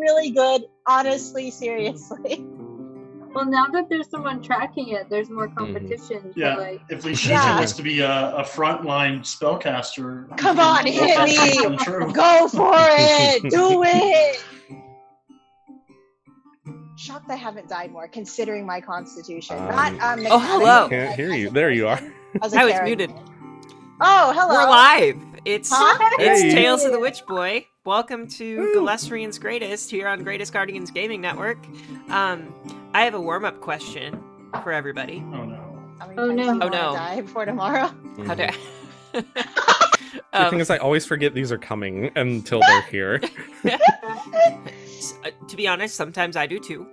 really good. Honestly, seriously. Well, now that there's someone tracking it, there's more competition. Yeah, So, like, if Leisha wants to be a frontline spellcaster, Come on, hit me! Go for it! Do it! Shocked I haven't died more, considering my constitution. Oh, hello. Can't hear you. There you are. I was muted. Oh, hello. We're live. It's Hey. Tales of the Witch Boy. Welcome to Galesrian's Greatest here on Greatest Guardians Gaming Network. I have a warm-up question for everybody. Oh no. Oh, no. Oh no. Die before tomorrow. How dare The thing is, I always forget these are coming until they're here. To be honest, sometimes I do too.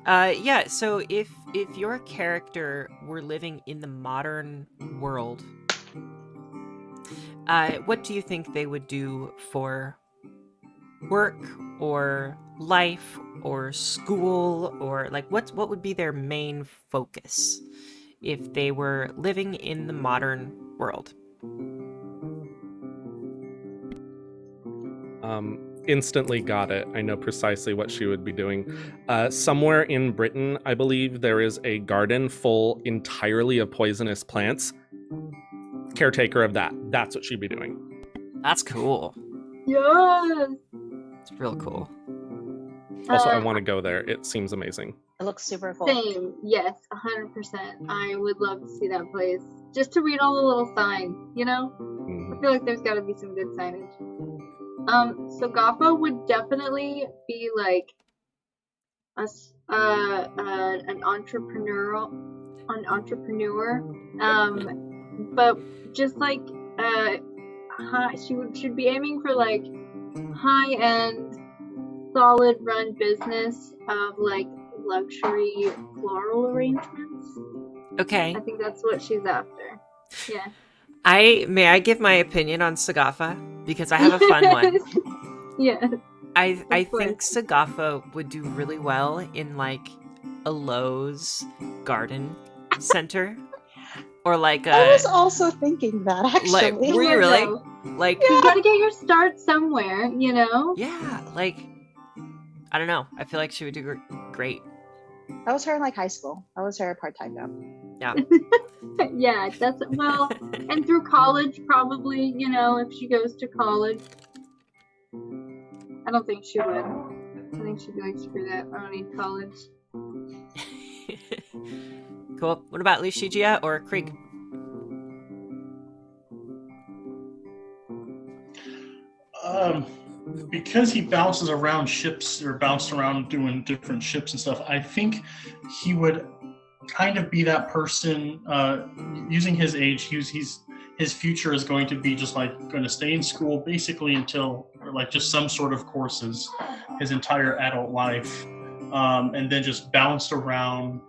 Yeah, so if your character were living in the modern world, what do you think they would do for work or life or school, or like what would be their main focus if they were living in the modern world? Instantly got it. I know precisely what she would be doing. Somewhere in Britain, I believe there is a garden full entirely of poisonous plants. Caretaker of that. That's what she'd be doing. That's cool. yes. It's real cool. Also, I want to go there. It seems amazing. It looks super cool. Same. Yes, 100%. I would love to see that place. Just to read all the little signs, you know? I feel like there's got to be some good signage. So Gaffa would definitely be like an entrepreneur. But just like should be aiming for like high-end, solid run business of like luxury floral arrangements. Okay. I think that's what she's after. Yeah. May I give my opinion on Sagafa? Because I have a fun one. Yeah. I think Sagafa would do really well in like a Lowe's garden center. Or like a... I was also thinking that, actually. Like, were you really? Like, you gotta get your start somewhere, you know? Yeah, like, I don't know. I feel like she would do great. That was her in like high school. That was her part-time job. Yeah. Yeah, that's, well, and through college, probably, you know, if she goes to college. I don't think she would. I think she'd be like, screw that, I don't need college. Cool. What about Lishigia or Krieg? Because he bounces around ships or bounced around doing different ships and stuff, I think he would kind of be that person using his age. His future is going to be just like going to stay in school basically until, or like just some sort of courses his entire adult life, and then just bounced around,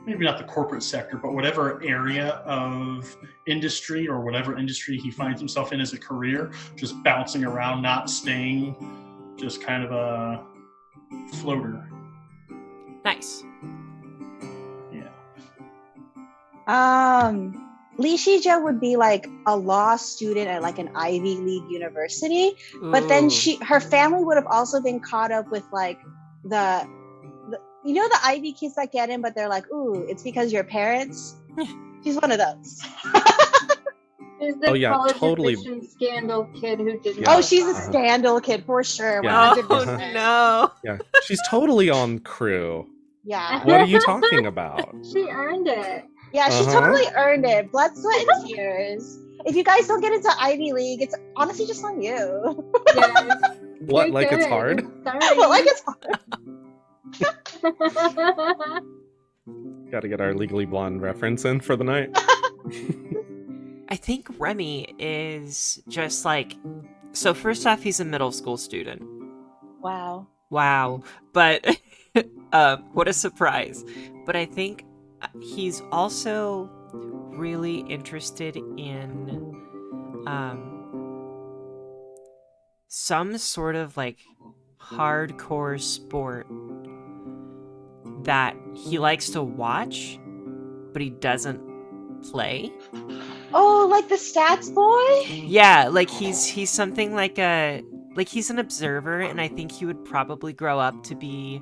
maybe not the corporate sector, but whatever area of industry or whatever industry he finds himself in as a career, just bouncing around, not staying, just kind of a floater. Nice. Yeah. Li Shija would be like a law student at like an Ivy League university, but then her family would have also been caught up with like the you know the Ivy kids that get in, but they're like, ooh, it's because your parents. She's one of those. There's the totally. Scandal kid who didn't. Yeah. Oh, she's a scandal kid for sure. Yeah. 100%. Oh no. Yeah, she's totally on crew. Yeah. What are you talking about? She earned it. Yeah, she totally earned it. Blood, sweat, and tears. If you guys don't get into Ivy League, it's honestly just on you. Yeah. What? Like it's hard? Well, like it's hard. Got to get our Legally Blonde reference in for the night. I think Remy is just like, so first off, he's a middle school student. Wow. But what a surprise. But I think he's also really interested in some sort of like hardcore sport that he likes to watch, but he doesn't play. Oh, like the stats boy? Yeah, like he's something like a like he's an observer, and I think he would probably grow up to be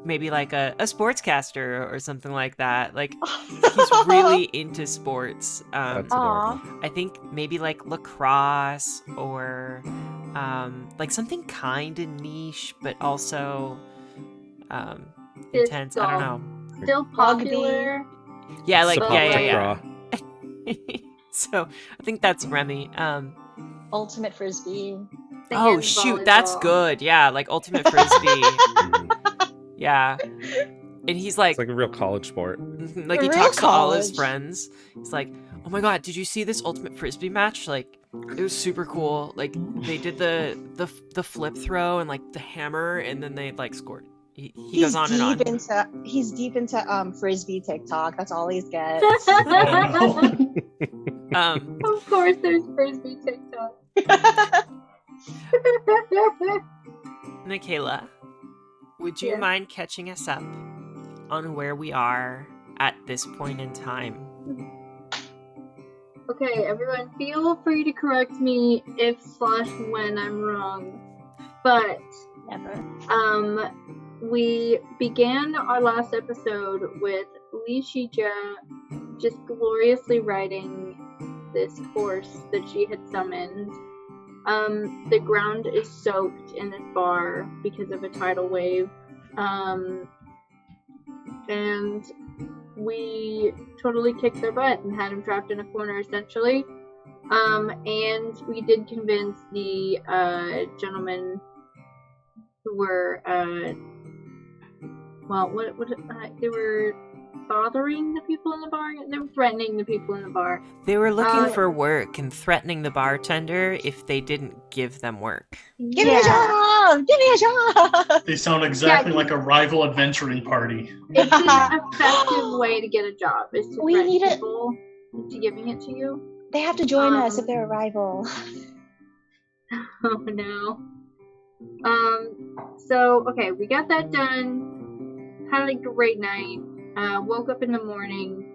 maybe like a sportscaster or something like that. Like he's really into sports. That's Aw. adorable. I think maybe like lacrosse or like something kind of niche, but also Disc intense. I don't golf. know. Still popular. Yeah, like Sepak yeah. takraw. So I think that's Remy. Ultimate frisbee. Oh Sand shoot, that's volleyball. good. Yeah, like ultimate frisbee. Yeah, and he's like, It's like a real college sport. like he Real talks to all his college. friends. He's like, oh my god, did you see this ultimate frisbee match? Like, it was super cool. Like they did the flip throw and like the hammer, and then they like scored. He goes on and on. He's deep into frisbee TikTok. That's all he gets. Oh, no. Of course, there's frisbee TikTok. Michaela, would you Yeah. mind catching us up on where we are at this point in time? Okay, everyone, feel free to correct me if/when I'm wrong. But Never. we began our last episode with Li Shijia just gloriously riding this horse that she had summoned. The ground is soaked in this bar because of a tidal wave. And we totally kicked their butt and had him trapped in a corner, essentially. And we did convince the gentlemen who were, they were bothering the people in the bar. They were threatening the people in the bar. They were looking for work and threatening the bartender if they didn't give them work. Give me a job! Give me a job! They sound exactly like a rival adventuring party. It's an effective way to get a job, is to We threaten need it. people into giving it to you. They have to join us if they're a rival. Oh no. So okay, we got that done. Had a great night. Woke up in the morning,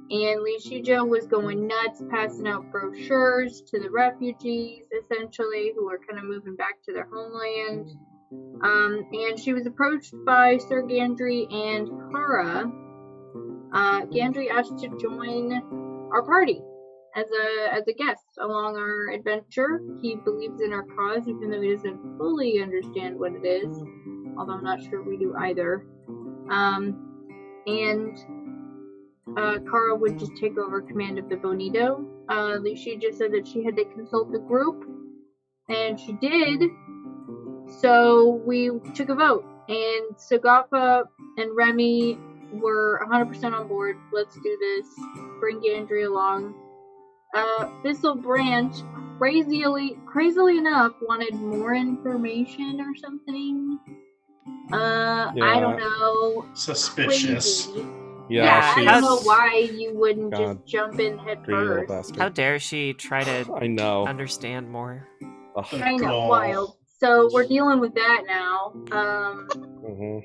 and Li Shijia was going nuts, passing out brochures to the refugees, essentially, who were kind of moving back to their homeland. And she was approached by Sir Gandry and Kara. Gandry asked to join our party as a guest along our adventure. He believes in our cause, even though he doesn't fully understand what it is, although I'm not sure we do either. And Kara would just take over command of the Bonito. She just said that she had to consult the group, and she did. So we took a vote, and Sagafa and Remy were 100% on board. Let's do this. Bring Gandry along. Thistle Branch, crazily enough, wanted more information or something. I don't know. Suspicious. Crazy. Yeah, I don't know why you wouldn't God. just jump in head Greedy little first. bastard. How dare she try to I know. understand more? Ugh. I know, Oh. wild. So we're dealing with that now. Mhm.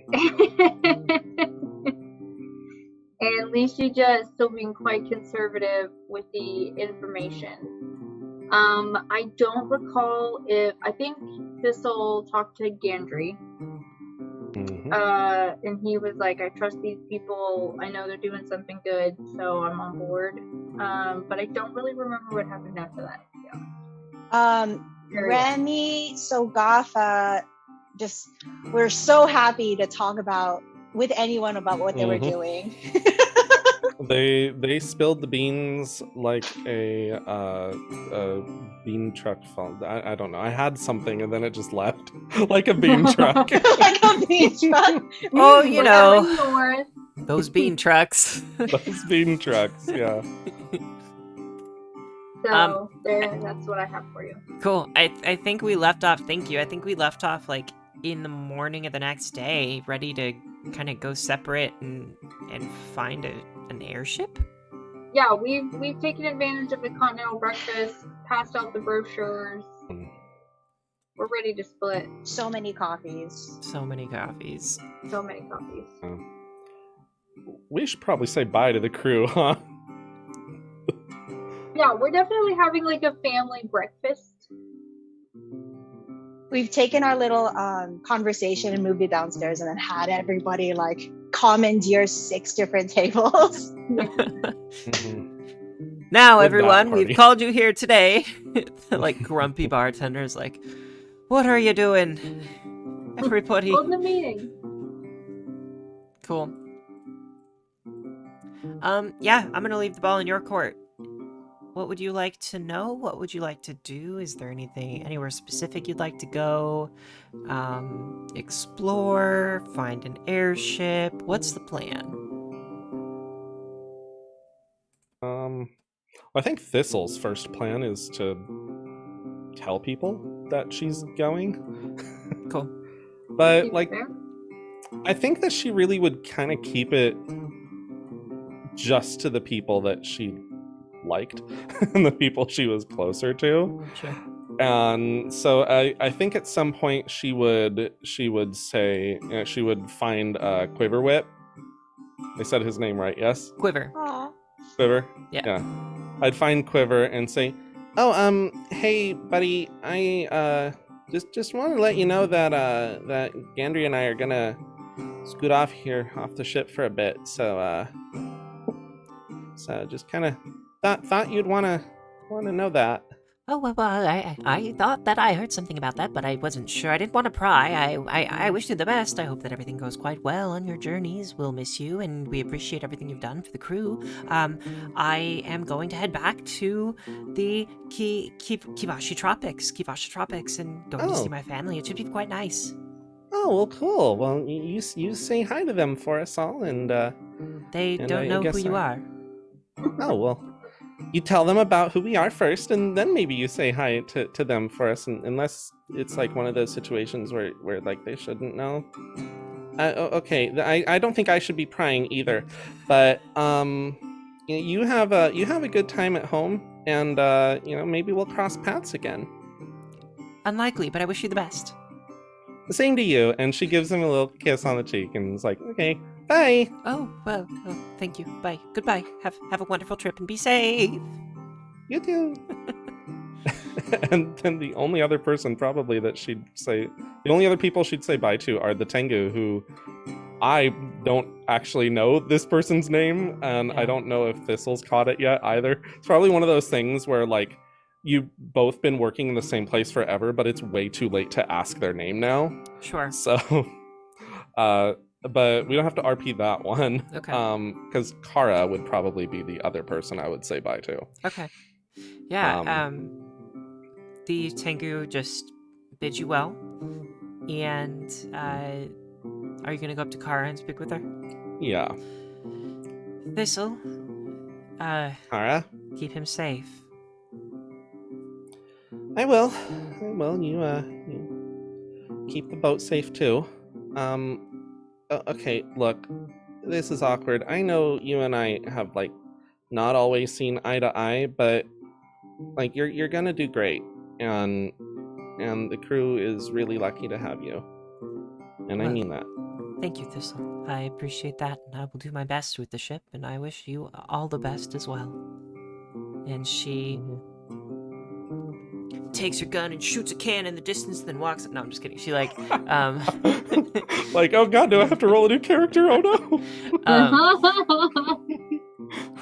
And Li Shijia is still being quite conservative with the information. I don't recall if I think Thistle talked to Gandry. Mhm. And he was like, I trust these people, I know they're doing something good, so I'm on board. But I don't really remember what happened after that. Yeah. Remy, Sogafa, just we're so happy to talk with anyone about what they were doing. They spilled the beans like a bean truck fall. I don't know. I had something and then it just left like a bean truck. Like a bean truck. Oh, you We're know, going north. those bean trucks. Those bean trucks, yeah. So there, that's what I have for you. Cool. I think we left off. Thank you. I think we left off like in the morning of the next day, ready to kind of go separate and find an airship. Yeah, we've taken advantage of the continental breakfast, passed out the brochures. We're ready to split. So many coffees. So many coffees. So many coffees. We should probably say bye to the crew, huh? Yeah, we're definitely having like a family breakfast. we've taken our little conversation and moved it downstairs, and then had everybody like commandeer 6 different tables. Now, With everyone, that we've party. called you here today. The, like, grumpy bartender's like, what are you doing? Everybody. Hold the meeting. Cool. Yeah, I'm gonna leave the ball in your court. What would you like to know? What would you like to do? Is there anywhere specific you'd like to go? Explore, find an airship. What's the plan? I think Thistle's first plan is to tell people that she's going. Cool. But Seems like, fair. I think that she really would kind of keep it just to the people that she liked and the people she was closer to. Sure. And so I think at some point she would say she would find Quiverwhip. I said his name right, yes? Quiver. Aw. Quiver? Yeah. I'd find Quiver and say, "Oh, hey, buddy, I just want to let you know that that Gandry and I are gonna scoot off the ship for a bit. So just kind of thought you'd wanna know that." Oh, well, I thought that I heard something about that, but I wasn't sure. I didn't want to pry. I wish you the best. I hope that everything goes quite well on your journeys. We'll miss you, and we appreciate everything you've done for the crew. I am going to head back to the Kivashi Tropics, and going to see my family. It should be quite nice. Oh, well, cool. Well, you say hi to them for us all, and They don't know who you are. Oh, well, you tell them about who we are first, and then maybe you say hi to them for us, unless it's like one of those situations where like they shouldn't know. Okay, I don't think I should be prying either, but you have a good time at home, and maybe we'll cross paths again. Unlikely, but I wish you the best. The same to you. And she gives him a little kiss on the cheek and is like, okay, bye. Oh, well, thank you. Bye. Goodbye. Have a wonderful trip and be safe. You too. And then the only other person probably that she'd say, the only other people she'd say bye to are the Tengu, who I don't actually know this person's name, and I don't know if Thistle's caught it yet either. It's probably one of those things where like you've both been working in the same place forever, but it's way too late to ask their name now. Sure. So but we don't have to RP that one. Okay. Because Kara would probably be the other person I would say bye to. Okay. Yeah, the Tengu just bid you well, and are you gonna go up to Kara and speak with her? Yeah. Thistle, Kara? keep him safe. I will. You keep the boat safe too. Okay, look, this is awkward. I know you and I have like not always seen eye to eye, but like you're gonna do great, and the crew is really lucky to have you, and I mean that. Thank you, Thistle. I appreciate that, and I will do my best with the ship, and I wish you all the best as well. And she takes her gun and shoots a can in the distance, then walks. No, I'm just kidding. She like, like, oh god, do I have to roll a new character? Oh no.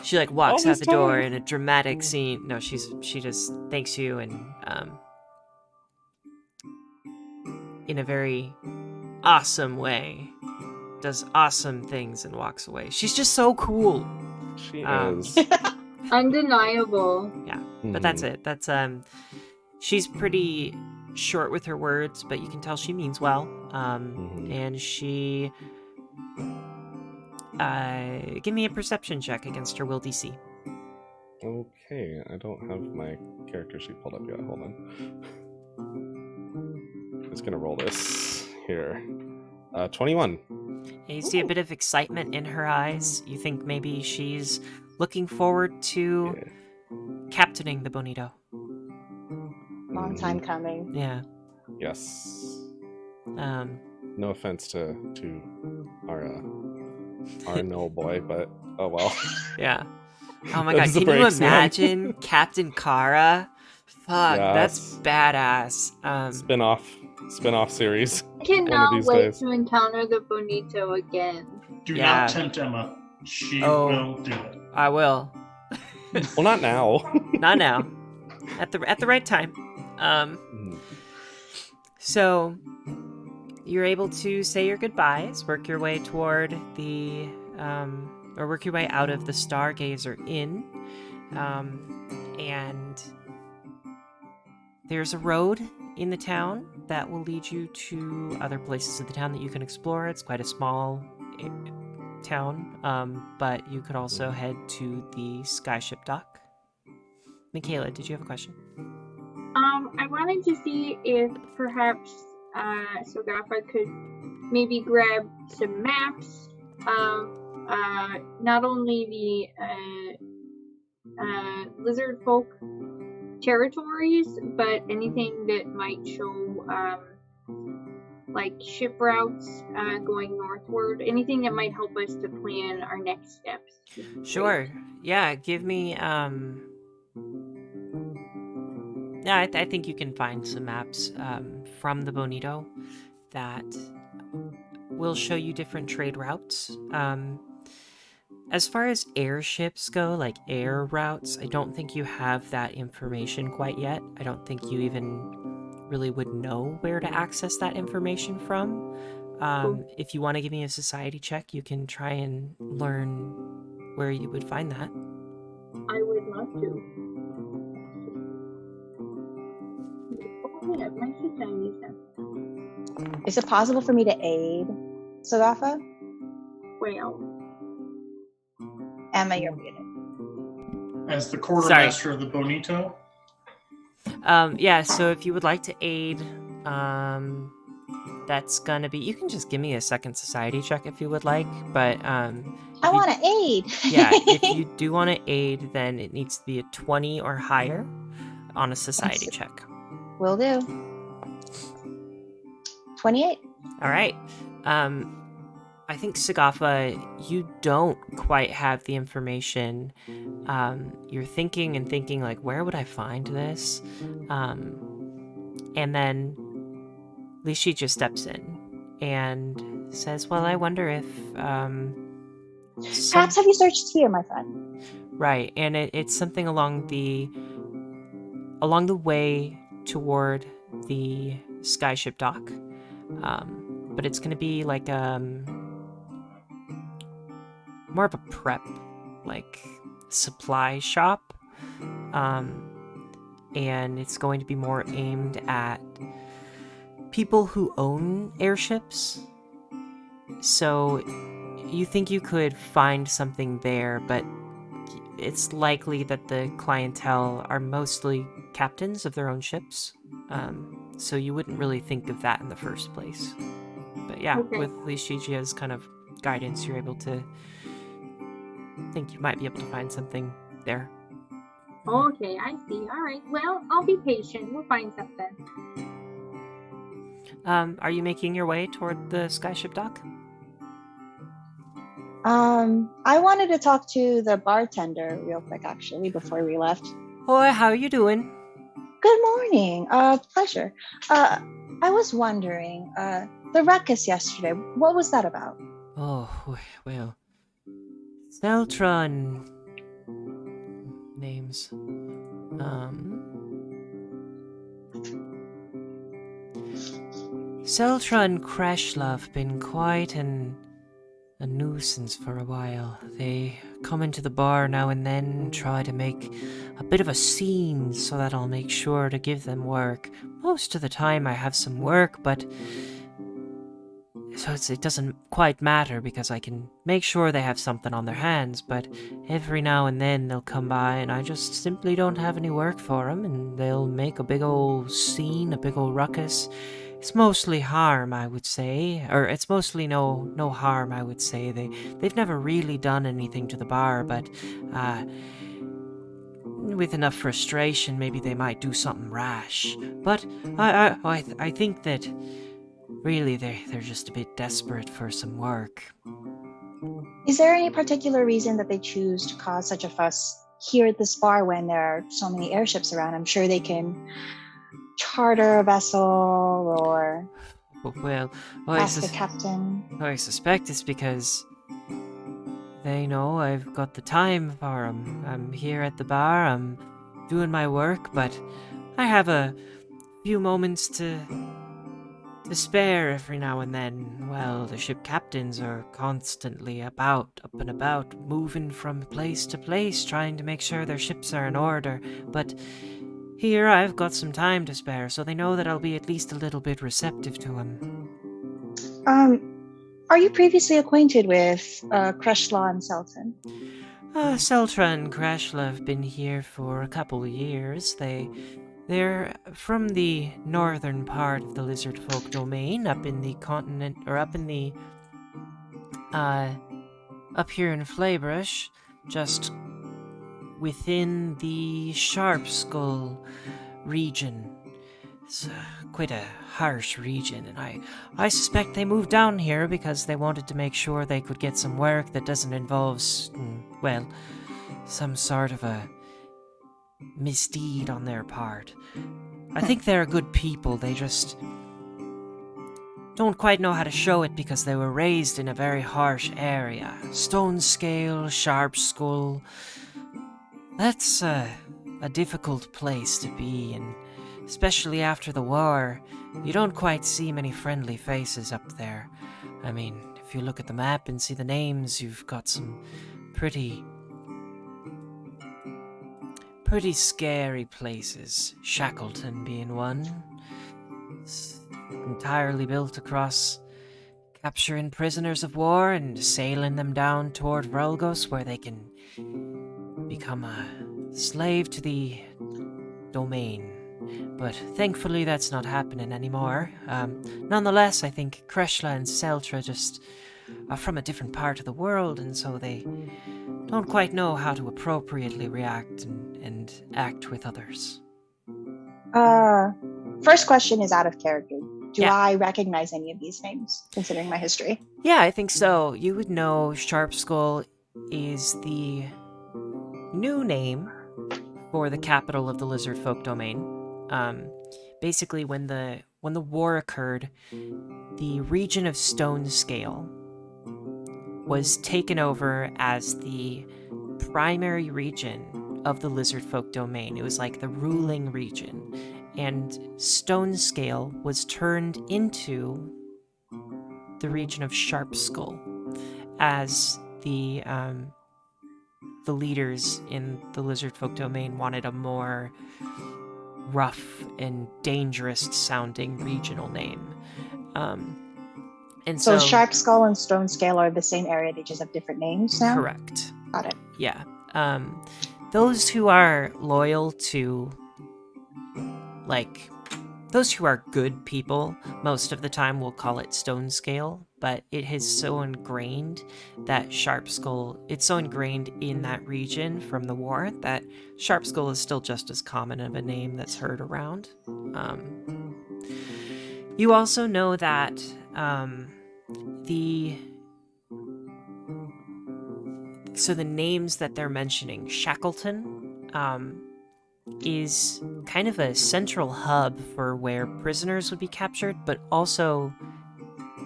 She like walks All out this the door time. in a dramatic scene. No, she just thanks you and in a very awesome way does awesome things and walks away. She's just so cool. She is. Undeniable. Yeah, but that's it. That's she's pretty short with her words, but you can tell she means well. And she give me a perception check against her will DC. Okay, I don't have my character sheet pulled up yet. Hold on. Just gonna roll this here. 21. And you see a bit of excitement in her eyes. You think maybe she's looking forward to captaining the Bonito. Long time coming. Yeah. Yes. No offense to our Noel boy, but oh well. Yeah. Oh my god, Those are can the you breaks, man. imagine Captain Kara? Fuck, Yes. that's badass. Spin-off. spin-off series. I cannot one of these wait days. to encounter the Bonito again. Do Yeah. not tempt Emma. She Oh. will do it. I will. Well, not now. Not now. At the right time. So you're able to say your goodbyes, work your way toward the or work your way out of the Stargazer Inn. And there's a road in the town that will lead you to other places of the town that you can explore. It's quite a small town, but you could also head to the skyship dock. Michaela, did you have a question? I wanted to see if perhaps Sogafa could maybe grab some maps of not only the lizard folk territories, but anything that might show like ship routes going northward, anything that might help us to plan our next steps. Sure. Yeah, give me yeah, I think you can find some maps from the Bonito that will show you different trade routes. As far as airships go, like air routes, I don't think you have that information quite yet. I don't think you even really would know where to access that information from. If you want to give me a society check, you can try and learn where you would find that. I would love to. Oh, yeah, my society stuff. Is it possible for me to aid Sogafa? Well, Emma, you're muted. As the quartermaster of the Bonito. Yeah, so if you would like to aid, that's gonna be, you can just give me a second society check if you would like, but I want to aid. yeah, if you do want to aid, then it needs to be a 20 or higher on a society check. Will do. 28. All right. I think Sogafa, you don't quite have the information. You're thinking and thinking, like, where would I find this? And then Lishi just steps in and says, well, I wonder if... Perhaps have you searched here, my friend? Right, and it's something along the way toward the skyship dock. But it's going to be like more of a prep, like supply shop, and it's going to be more aimed at people who own airships. So you think you could find something there, but it's likely that the clientele are mostly captains of their own ships, so you wouldn't really think of that in the first place. But yeah, okay. With Lishijia's kind of guidance, you're able to think you might be able to find something there. Okay, I see. All right. Well, I'll be patient. We'll find something. Are you making your way toward the skyship dock? I wanted to talk to the bartender real quick, actually, before we left. Boy, how are you doing? Good morning. Pleasure. I was wondering, the ruckus yesterday, what was that about? Oh, well, Celtron names. Celtron Crashlove been quite a nuisance for a while. They come into the bar now and then, try to make a bit of a scene so that I'll make sure to give them work. Most of the time I have some work, but so it doesn't quite matter because I can make sure they have something on their hands, but every now and then they'll come by and I just simply don't have any work for them, and they'll make a big old scene, a big old ruckus. It's mostly harm, I would say, or it's mostly no harm, I would say. They've never really done anything to the bar, but with enough frustration, maybe they might do something rash. But I think that really they're just a bit desperate for some work. Is there any particular reason that they choose to cause such a fuss here at this bar when there are so many airships around? I'm sure they can charter a vessel or Well, ask the captain? I suspect it's because they know I've got the time for 'em. I'm here at the bar, I'm doing my work, but I have a few moments to spare every now and then. Well, the ship captains are constantly up and about, moving from place to place, trying to make sure their ships are in order. But here I've got some time to spare, so they know that I'll be at least a little bit receptive to them. Are you previously acquainted with Kreshla and Selton? Seltra and Kreshla have been here for a couple of years. They're from the northern part of the lizard folk domain, up in the continent, or up here in Flaebrush, just within the Sharp Skull region. It's quite a harsh region, and I suspect they moved down here because they wanted to make sure they could get some work that doesn't involve, well, some sort of a misdeed on their part. I think they're good people, they just don't quite know how to show it because they were raised in a very harsh area. Stone Scale, Sharp Skull. That's a difficult place to be, and especially after the war, you don't quite see many friendly faces up there. I mean, if you look at the map and see the names, you've got some pretty scary places. Shackleton being one. It's entirely built across capturing prisoners of war and sailing them down toward Vrolgos, where they can become a slave to the domain. But thankfully that's not happening anymore. Nonetheless, I think Kreshla and Seltra just are from a different part of the world, and so they don't quite know how to appropriately react and act with others. First question is out of character. Do Yeah. I recognize any of these names, considering my history? Yeah, I think so. You would know Sharp Skull is the new name for the capital of the lizard folk domain. Basically, when the war occurred, the region of Stone Scale was taken over as the primary region of the lizard folk domain. It was like the ruling region, and Stone Scale was turned into the region of Sharp Skull as the leaders in the lizard folk domain wanted a more rough and dangerous sounding regional name. And so Sharp Skull and Stone Scale are the same area, they just have different names now? Correct. Got it. Yeah. Those who are loyal to, those who are good people, most of the time will call it Stone Scale, but it is so ingrained that Sharp Skull, it's so ingrained in that region from the war that Sharp Skull is still just as common of a name that's heard around. You also know that the names that they're mentioning, Shackleton, is kind of a central hub for where prisoners would be captured, but also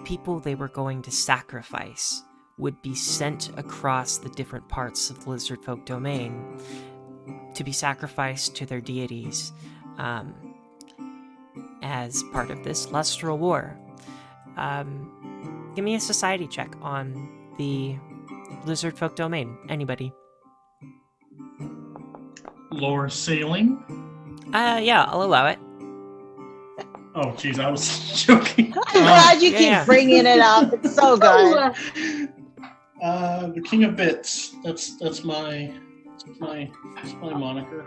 people they were going to sacrifice would be sent across the different parts of the lizard folk domain to be sacrificed to their deities as part of this lustral war. Give me a society check on the lizard folk domain. Anybody? Lower sailing? Yeah, I'll allow it. Oh, jeez, I was joking. I'm glad you keep bringing it up. It's so good. The King of Bits. That's my moniker.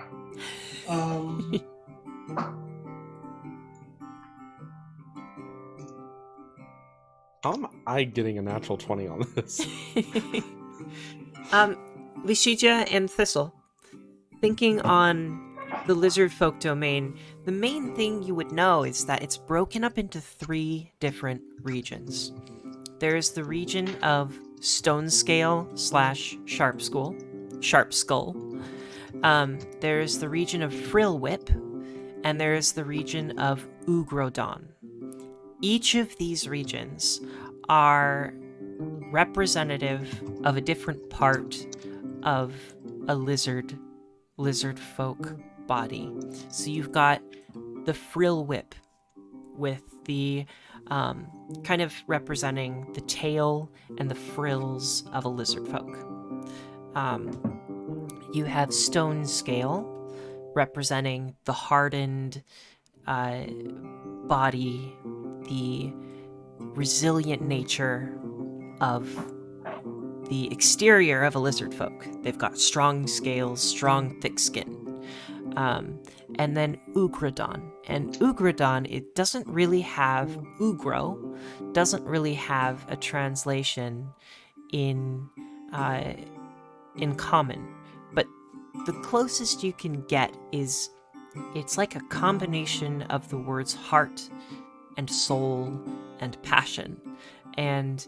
How am I getting a natural 20 on this? Lishija and Thistle, thinking on the lizard folk domain, the main thing you would know is that it's broken up into 3 different regions. There's the region of Stone Scale / Sharp Skull. There's the region of Frill Whip, and there is the region of Ugrodon. Each of these regions are representative of a different part of a lizard folk body. So you've got the frill whip with the kind of representing the tail and the frills of a lizard folk. You have stone scale representing the hardened body, the resilient nature of the exterior of a lizard folk. They've got strong scales, strong thick skin. And then Ugrodon. And Ugrodon, it doesn't really have Ugro, doesn't really have a translation in common. But the closest you can get is it's like a combination of the words heart and soul and passion. And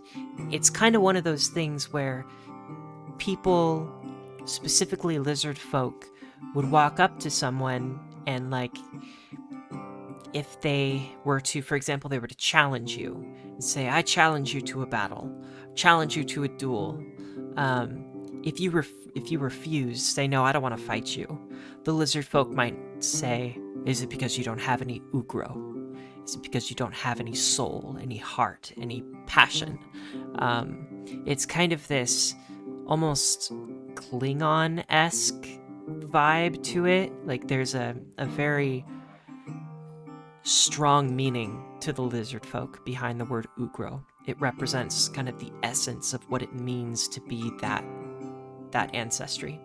it's kind of one of those things where people, specifically lizard folk, would walk up to someone and, like, if they were to, for example, they were to challenge you and say, I challenge you to a battle, challenge you to a duel. If you refuse, say, no, I don't want to fight you, the lizard folk might say, is it because you don't have any ugro? Is it because you don't have any soul, any heart, any passion? It's kind of this almost Klingon-esque vibe to it. Like, there's a very strong meaning to the lizard folk behind the word ugro. It represents kind of the essence of what it means to be that ancestry.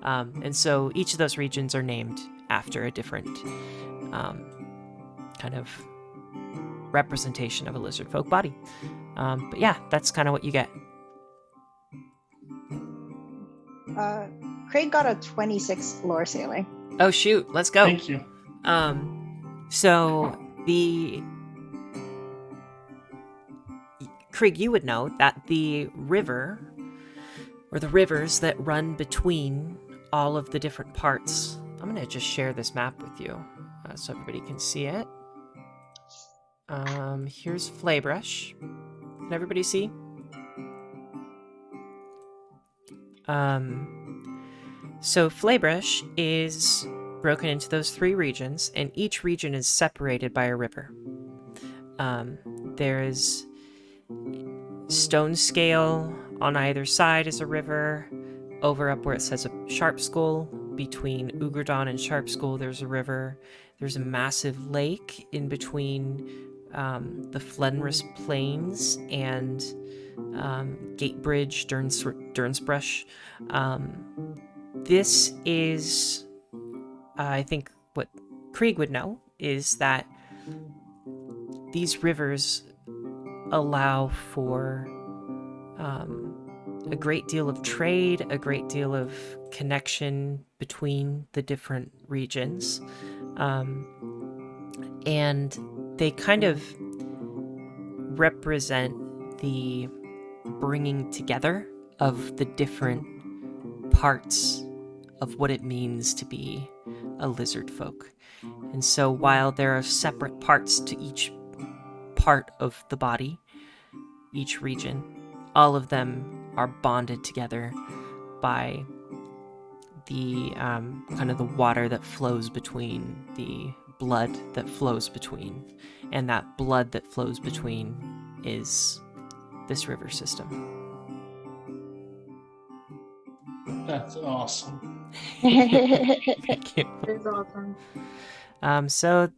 And so each of those regions are named after a different kind of representation of a lizard folk body. But yeah, that's kind of what you get. Craig got a 26 lore sailing. Oh shoot, let's go. Thank you. So Krieg, you would know that the river, or the rivers that run between all of the different parts. I'm going to just share this map with you so everybody can see it. Here's Flaebrush. Can everybody see? So Flaebrush is broken into those 3 regions, and each region is separated by a river. There is Stone Scale on either side is a river. Over up where it says a Sharp Skull, between Ugrodon and Sharp Skull, there's a river. There's a massive lake in between the Flenris Plains and Gatebridge, Durnsbrush. This is, I think, what Krieg would know is that these rivers allow for a great deal of trade, a great deal of connection between the different regions. And they kind of represent the bringing together of the different parts of what it means to be a lizard folk. And so while there are separate parts to each part of the body, each region, all of them are bonded together by the kind of the water that flows between, the blood that flows between, and that blood that flows between is this river system. That's awesome. Thank you. It's awesome. So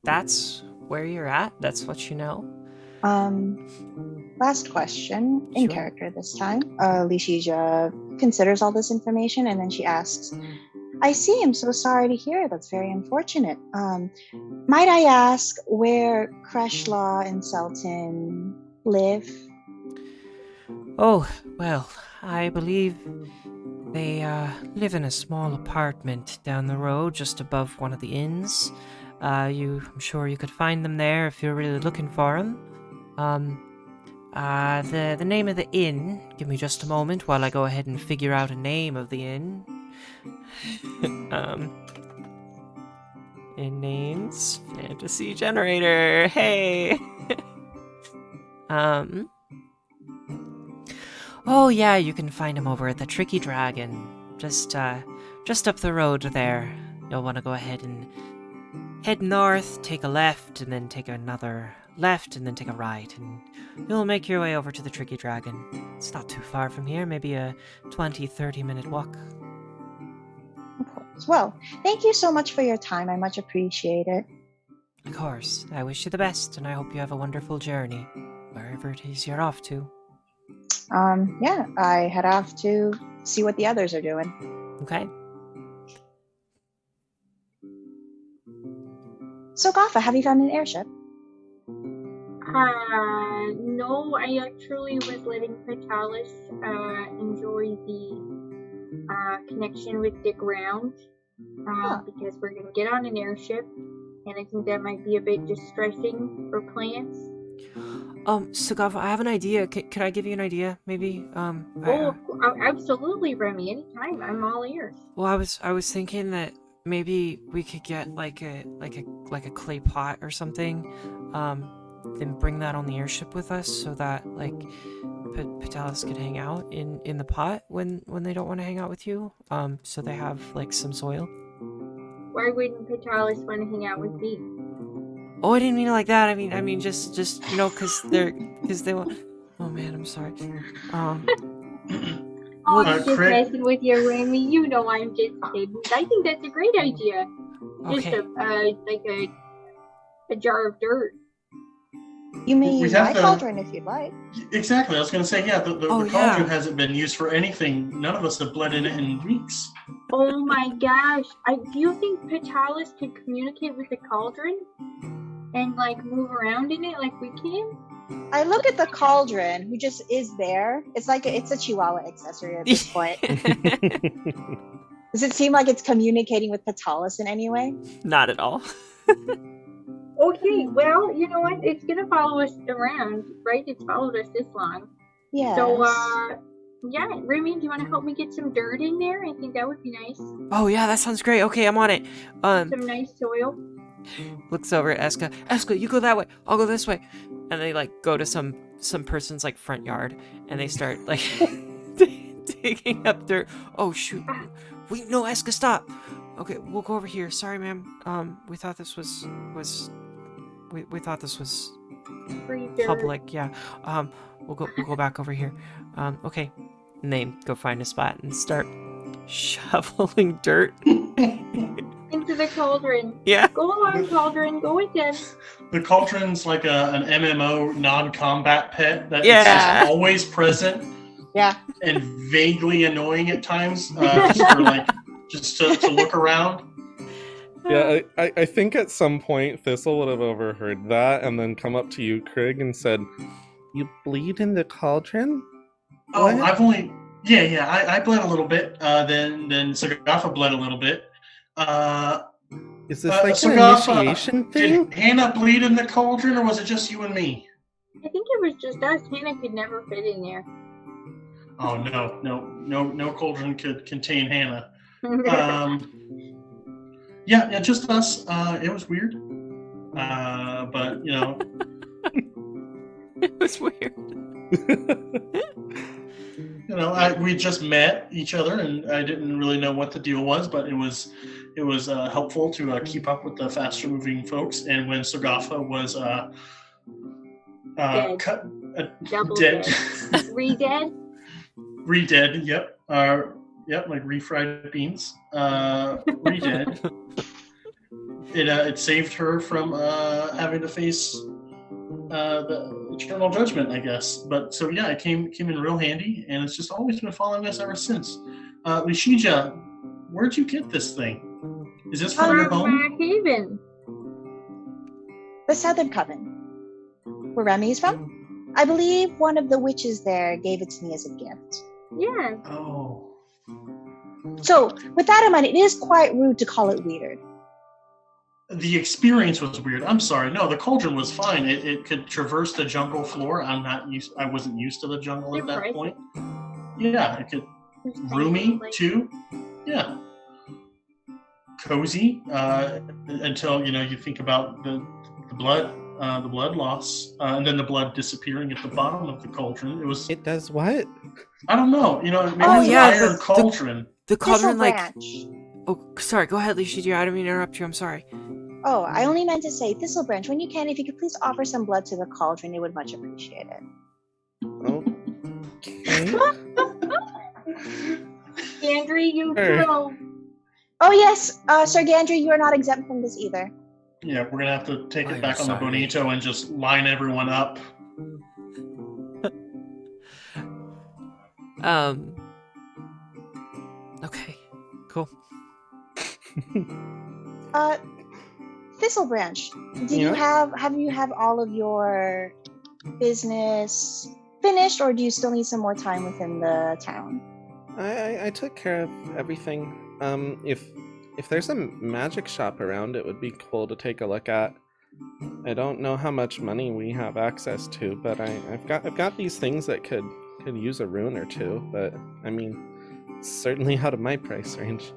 that's where you're at. That's what you know. Last question, in Sure. character this time. Lishija considers all this information and then she asks, I see, I'm so sorry to hear. That's very unfortunate. Might I ask where Kreshlaw and Selton live? Oh, well, I believe they live in a small apartment down the road just above one of the inns. I'm sure you could find them there if you're really looking for them. The name of the inn, give me just a moment while I go ahead and figure out a name of the inn. It names Fantasy Generator. Hey. Oh yeah, you can find him over at the Tricky Dragon. Just up the road there. You'll want to go ahead and head north, take a left, and then take another left, and then take a right, and you'll make your way over to the Tricky Dragon. It's not too far from here, maybe a 20-30 minute walk. Well, thank you so much for your time. I much appreciate it. Of course. I wish you the best, and I hope you have a wonderful journey, wherever it is you're off to. Yeah, I head off to see what the others are doing. Okay. So, Gaffa, have you found an airship? No, I actually was letting Vitalis enjoy the connection with Dick Round because we're going to get on an airship, and I think that might be a bit distressing for plants. Sugava, I have an idea. Could I give you an idea, maybe? Absolutely, Remy. Anytime. I'm all ears. Well, I was thinking that maybe we could get like a clay pot or something, then bring that on the airship with us so that like Patalis could hang out in the pot when they don't want to hang out with you. So they have like some soil. Why wouldn't Patalis want to hang out with me? Oh, I didn't mean it like that. I mean just you know, because they want. Oh man, I'm sorry. I'm just messing with you, Remy. You know I'm just kidding. I think that's a great idea. Just Okay. a jar of dirt. You may use my cauldron if you'd like. Exactly. I was going to say, yeah, the cauldron hasn't been used for anything. None of us have bled in it in weeks. Oh my gosh. Do you think Patalis could communicate with the cauldron? And like move around in it like we can? I look at the cauldron, who just is there. It's like it's a Chihuahua accessory at this point. Does it seem like it's communicating with Patalis in any way? Not at all. Okay, well, you know what? It's gonna follow us around, right? It's followed us this long. Yeah. So, yeah, Remy, do you want to help me get some dirt in there? I think that would be nice. Oh yeah, that sounds great. Okay, I'm on it. Some nice soil. Looks over at Eska. Eska, you go that way. I'll go this way. And they like go to some person's like front yard, and they start like digging up dirt. Oh shoot! Wait, no, Eska, stop. Okay, we'll go over here. Sorry, ma'am. We thought this was we thought this was public. Yeah. We'll go back over here. Okay. And they go find a spot and start shoveling dirt into the cauldron. Yeah. Go along, cauldron. Go with them. The cauldron's like an MMO non-combat pet that's just always present. Yeah. And vaguely annoying at times, just to look around. Yeah, I think at some point Thistle would have overheard that and then come up to you, Craig, and said, "You bleed in the cauldron?" Oh, What? I've only I bled a little bit. Then Sagafa bled a little bit. Is this like an Sagafa, initiation thing? did Hannah bleed in the cauldron, or was it just you and me? I think it was just us. Hannah could never fit in there. Oh no cauldron could contain Hannah. Yeah, just us. It was weird. But you know, It was weird. you know, we just met each other, and I didn't really know what the deal was, but it was helpful to keep up with the faster moving folks. And when Sagafa was Double dead, Re-dead? yep, like refried beans, re-dead. It saved her from having to face the eternal judgment, I guess. But so yeah, it came in real handy, and it's just always been following us ever since. Lishija, where'd you get this thing? Is this from your home? Haven. The Southern Coven, where Remy is from. I believe one of the witches there gave it to me as a gift. Yeah. Oh. So, with that in mind, it is quite rude to call it weird. The experience was weird. I'm sorry. No, the cauldron was fine. It could traverse the jungle floor. I wasn't used to the jungle at that point. Yeah, it could. Roomy too. Yeah. cozy until you think about the blood loss, and then the blood disappearing at the bottom of the cauldron. It does what? I don't know. Maybe it's Oh, an yeah, iron cauldron. The cauldron, Thistle like... branch. Oh, sorry, go ahead, Lishi. I don't mean to interrupt you. I'm sorry. Oh, I only meant to say, Thistle Branch, when you can, if you could please offer some blood to the cauldron, it would much appreciate it. Okay. Gandry, you Sure. go. Oh yes, Sir Gandry, you are not exempt from this either. Yeah, we're gonna have to take I'm it back on the sorry. Bonito and just line everyone up. Okay, cool. Thistle Branch, do Yeah? you have all of your business finished, or do you still need some more time within the town? I took care of everything. If there's a magic shop around, it would be cool to take a look at. I don't know how much money we have access to, but I've got these things that could use a rune or two. But I mean, it's certainly out of my price range.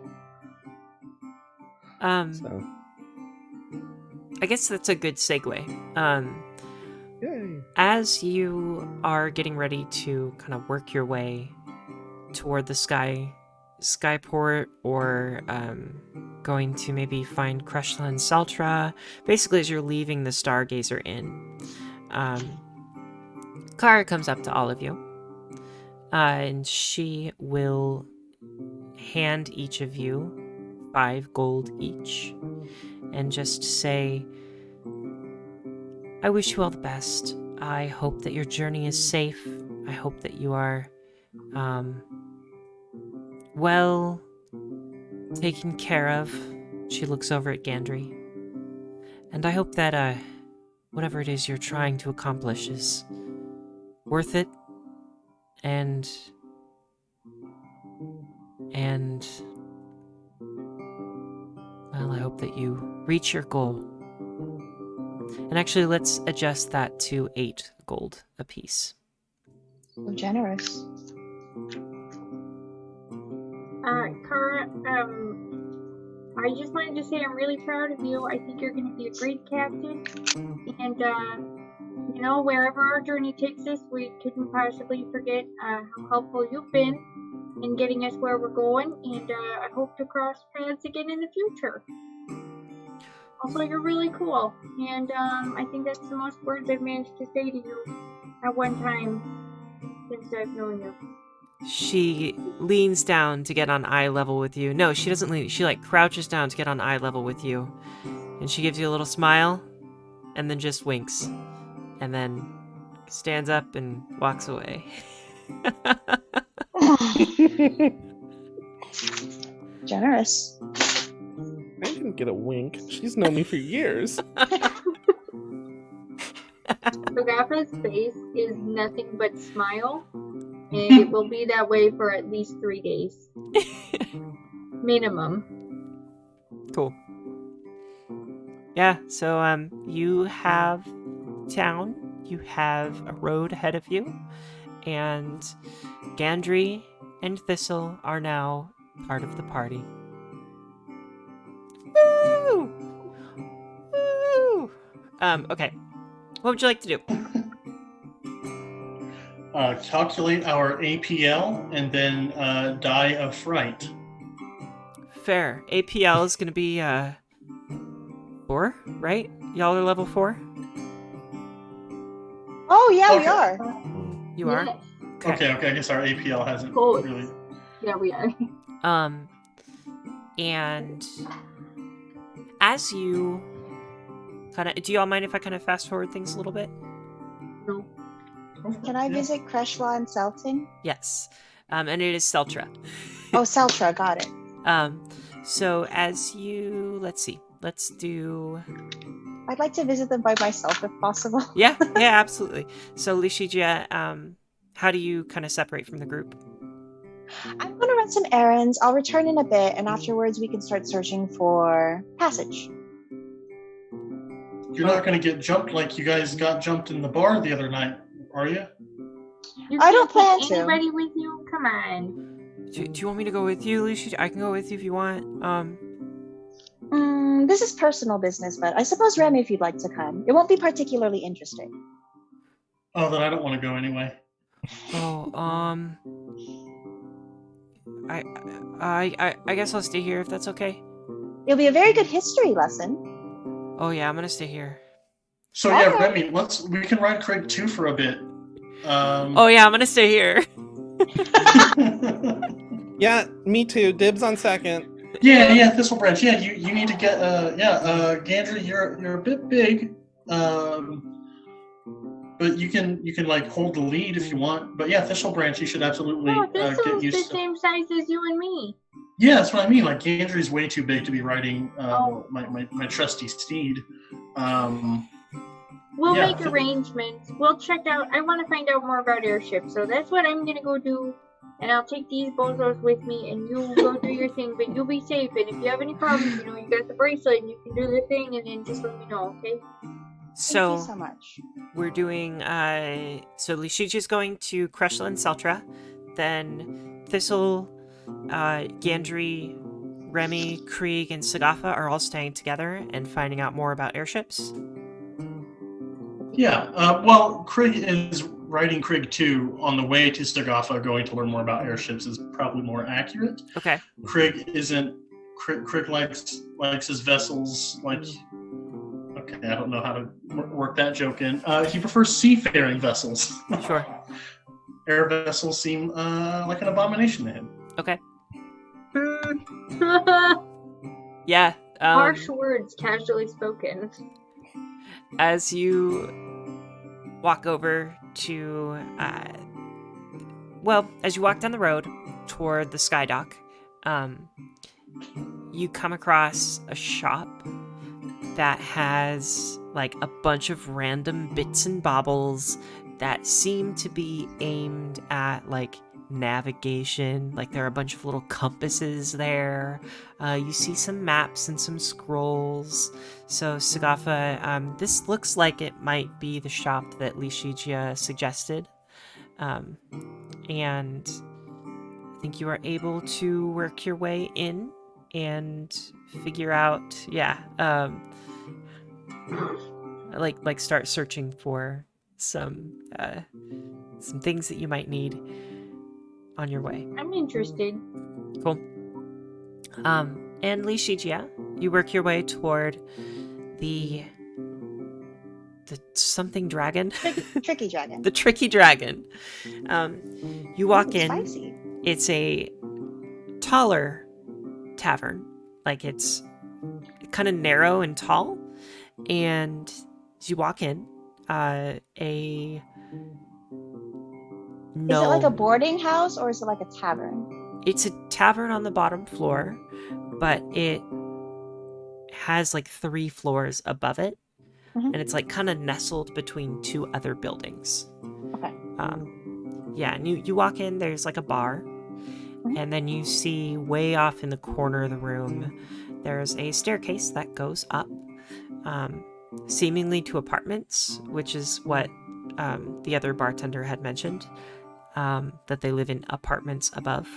So I guess that's a good segue. yay! As you are getting ready to kind of work your way toward the skyport, or going to maybe find Kreshla and Saltra, basically as you're leaving the Stargazer Inn, Clara comes up to all of you, and she will hand each of you 5 gold each, and just say, I wish you all the best. I hope that your journey is safe. I hope that you are well taken care of. She looks over at Gandry. And I hope that whatever it is you're trying to accomplish is worth it. And well, I hope that you reach your goal. And actually, let's adjust that to 8 gold apiece. So generous. Kara, I just wanted to say I'm really proud of you. I think you're going to be a great captain. And, wherever our journey takes us, we couldn't possibly forget how helpful you've been in getting us where we're going. And I hope to cross paths again in the future. Also, you're really cool. And I think that's the most words I've managed to say to you at one time since I've known you. She leans down to get on eye level with you. No, she doesn't lean. She crouches down to get on eye level with you. And she gives you a little smile and then just winks. And then stands up and walks away. Generous. I didn't get a wink. She's known me for years. Sagafa's face is nothing but smile. And it will be that way for at least 3 days. Minimum. Cool. Yeah, so you have town, you have a road ahead of you, and Gandry and Thistle are now part of the party. Woo! Woo! Okay. What would you like to do? Calculate our APL and then die of fright. Fair. APL is gonna be 4, right? Y'all are level 4? Oh yeah, Okay. we are. You are? Yes. Okay. I guess our APL hasn't Cool. really. Yeah, we are. And as you do y'all mind if I kind of fast forward things a little bit? No. Can I visit Kreshla and Selting? Yes. And it is Seltra. Oh, Seltra, got it. So as you, let's see, let's do... I'd like to visit them by myself if possible. Yeah, absolutely. So Lishija, how do you kind of separate from the group? I'm going to run some errands. I'll return in a bit, and afterwards we can start searching for passage. You're not going to get jumped like you guys got jumped in the bar the other night, are you? I don't plan to. Anybody with you? Come on. Do you want me to go with you, Lishija? I can go with you if you want. This is personal business, but I suppose Remy, if you'd like to come, it won't be particularly interesting. Oh, then I don't want to go anyway. Oh, I guess I'll stay here if that's okay. It'll be a very good history lesson. Oh yeah, I'm gonna stay here. So yeah, Remy, we can ride Craig too for a bit. Oh yeah, I'm gonna stay here. Yeah, me too. Dibs on second. Yeah, Thistle Branch. Yeah, you need to get Gandry, you're a bit big. But you can like hold the lead if you want. But yeah, Thistle Branch, you should absolutely get used the to. same size as you and me. Yeah, that's what I mean. Like Gandry's way too big to be riding my trusty steed. We'll make arrangements. We'll check out. I want to find out more about airships, so that's what I'm gonna go do. And I'll take these bozos with me, and you go do your thing. But you'll be safe. And if you have any problems, you got the bracelet, and you can do the thing, and then just let me know, okay? So, Thank you so much. We're doing, so Lishiji's going to Kreshla and Seltra, then Thistle, Gandry, Remy, Krieg, and Sagafa are all staying together and finding out more about airships. Yeah, well, Krieg is riding Krieg 2 on the way to Sagafa, going to learn more about airships is probably more accurate. Okay. Krieg likes his vessels like... Okay, I don't know how to work that joke in. He prefers seafaring vessels. Sure. Air vessels seem like an abomination to him. Okay. Yeah. Harsh words casually spoken. As you walk over to, as you walk down the road toward the sky dock, you come across a shop that has like a bunch of random bits and baubles that seem to be aimed at like navigation. Like there are a bunch of little compasses there. You see some maps and some scrolls. So Sagafa, this looks like it might be the shop that Lishijia suggested. And I think you are able to work your way in and figure out, like start searching for some things that you might need on your way. I'm interested. Cool. And Lishijia, you work your way toward the something dragon. Tricky dragon. The tricky dragon. You walk in. Spicy. It's a taller tavern. Like it's kind of narrow and tall. And as you walk in, Is it like a boarding house or is it like a tavern? It's a tavern on the bottom floor, but it has like 3 floors above it. Mm-hmm. And it's like kind of nestled between 2 other buildings. Okay. And you walk in, there's like a bar. Mm-hmm. And then you see way off in the corner of the room, there's a staircase that goes up, seemingly to apartments, which is what the other bartender had mentioned, that they live in apartments above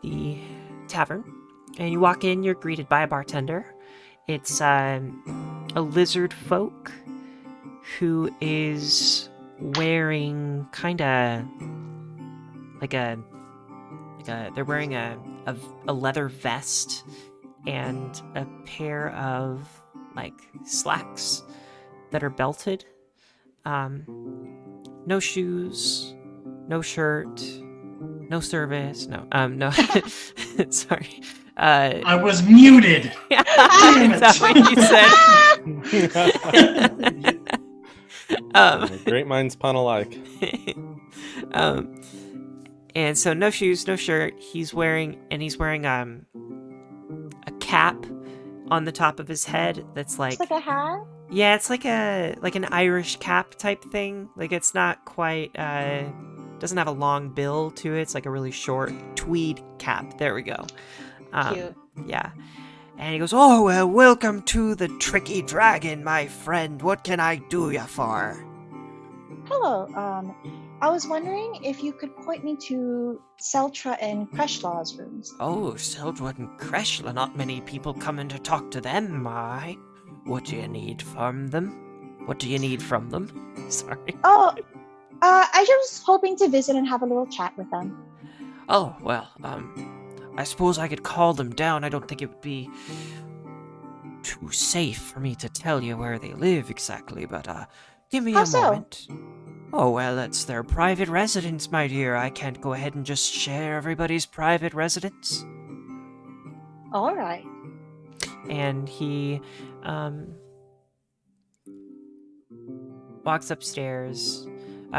the tavern. And you walk in, you're greeted by a bartender. It's a lizard folk who is wearing kind of like they're wearing a leather vest and a pair of like slacks that are belted. No shoes, no shirt, no service. No, sorry. I was muted. Is that what you said? Great minds pun alike. And so no shoes, no shirt. He's wearing a cap on the top of his head that's like... It's like a hat? Yeah, it's like an Irish cap type thing. Like it's not quite... doesn't have a long bill to it. It's like a really short tweed cap. There we go. Cute. Yeah. And he goes, "Oh, well, welcome to the Tricky Dragon, my friend. What can I do ya for?" Hello. I was wondering if you could point me to Seltra and Kreshlaw's rooms. Oh, Seldwood and Kreshla, not many people coming to talk to them, What do you need from them? What do you need from them? Sorry. Oh, I just was hoping to visit and have a little chat with them. Oh, well, I suppose I could call them down. I don't think it would be too safe for me to tell you where they live exactly, but, give me How a so? moment. Oh, well, it's their private residence, my dear. I can't go ahead and just share everybody's private residence. All right. And he, walks upstairs.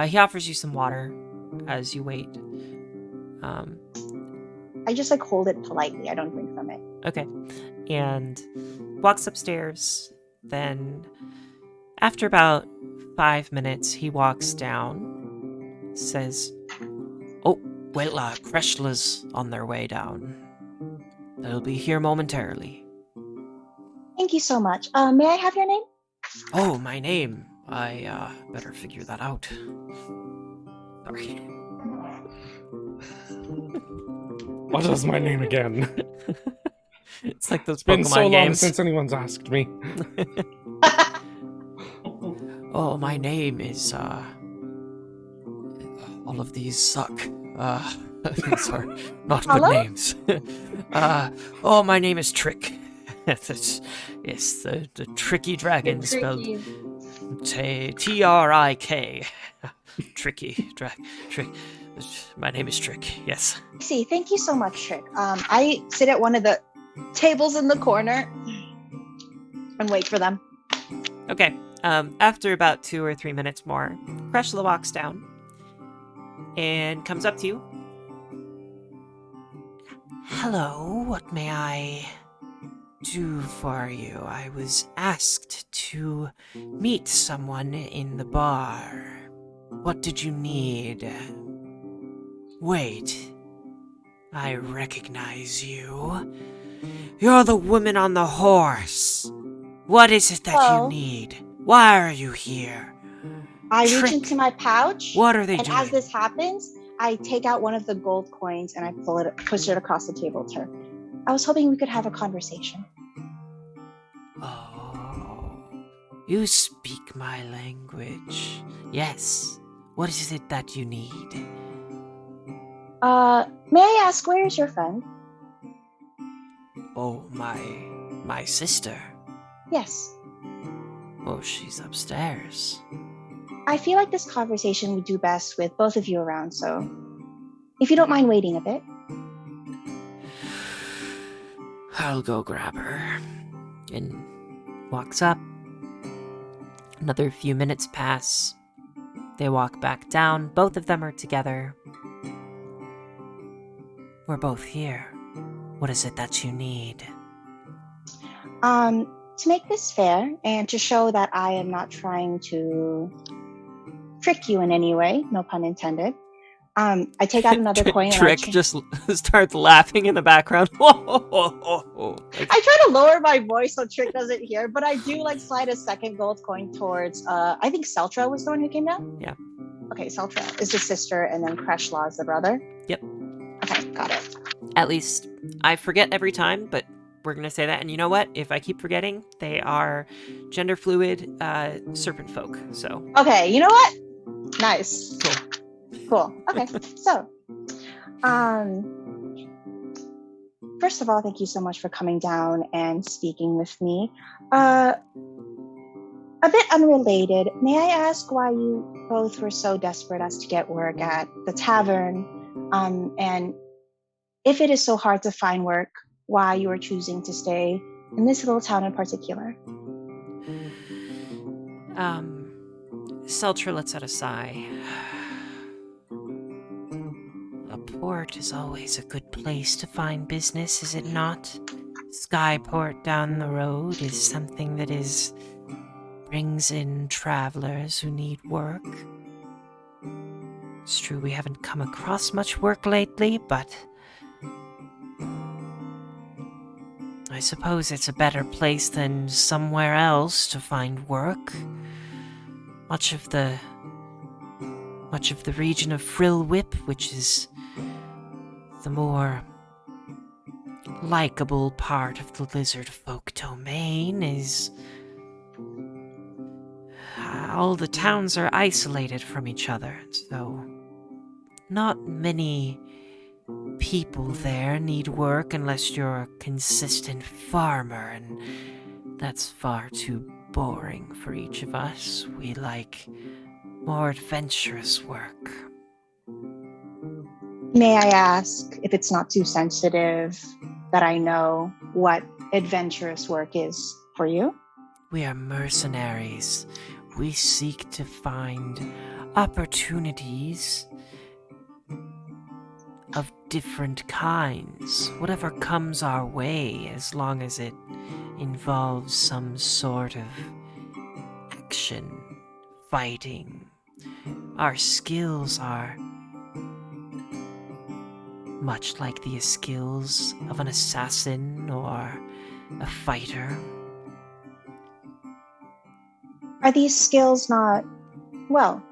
He offers you some water as you wait. I just like hold it politely. I don't drink from it. Okay. And walks upstairs. Then, after about 5 minutes, he walks down. Says, "Oh, well, Kreshla's on their way down. They'll be here momentarily." Thank you so much. May I have your name? Oh, my name. I better figure that out. Sorry. What is my name again? It's like those It's been Pokemon so long games. since anyone's asked me. Oh, my name is, all of these suck. These are not good Hello? names. Oh, my name is Trick. Yes, the tricky dragon spelled T-R-I-K. Trick. My name is Trick, yes. I see. Thank you so much, Trick. I sit at one of the tables in the corner and wait for them. Okay, after about 2 or 3 minutes more, Kreshla walks down and comes up to you. Hello, what may I do for you? I was asked to meet someone in the bar. What did you need? Wait, I recognize you. You're the woman on the horse. What is it that Hello? you need? Why are you here? I reach Trick. into my pouch. What are they And doing? as this happens, I take out one of the gold coins and I push it across the table to her. I was hoping we could have a conversation. Oh, you speak my language. Yes. What is it that you need? May I ask, where is your friend? Oh, my sister. Yes. Oh, she's upstairs. I feel like this conversation would do best with both of you around, so if you don't mind waiting a bit. I'll go grab her. And walks up. Another few minutes pass. They walk back down. Both of them are together. We're both here. What is it that you need? To make this fair and to show that I am not trying to trick you in any way, no pun intended, I take out another coin. Trick and just starts laughing in the background. Like, I try to lower my voice so Trick doesn't hear, but I do like slide a second gold coin towards, I think Seltra was the one who came down? Yeah. Okay, Seltra is the sister and then Kreshlaw is the brother? Yep. Okay, got it. At least I forget every time, but we're going to say that. And you know what? If I keep forgetting, they are gender fluid serpent folk. So. Okay, you know what? Nice. Cool. Okay, so, first of all, thank you so much for coming down and speaking with me. A bit unrelated, may I ask why you both were so desperate as to get work at the tavern, and if it is so hard to find work, why you are choosing to stay in this little town in particular? Seltra lets out a sigh. A port is always a good place to find business, is it not? Skyport down the road is something that brings in travelers who need work. It's true we haven't come across much work lately, but I suppose it's a better place than somewhere else to find work. Much of the much of the region of Frillwhip, which is the more likable part of the lizard folk domain, is all the towns are isolated from each other, so not many people there need work unless you're a consistent farmer, and that's far too boring for each of us. We like more adventurous work. May I ask, if it's not too sensitive, that I know what adventurous work is for you? We are mercenaries. We seek to find opportunities of different kinds, whatever comes our way, as long as it involves some sort of action, fighting. Our skills are much like the skills of an assassin or a fighter. Are these skills not... Well,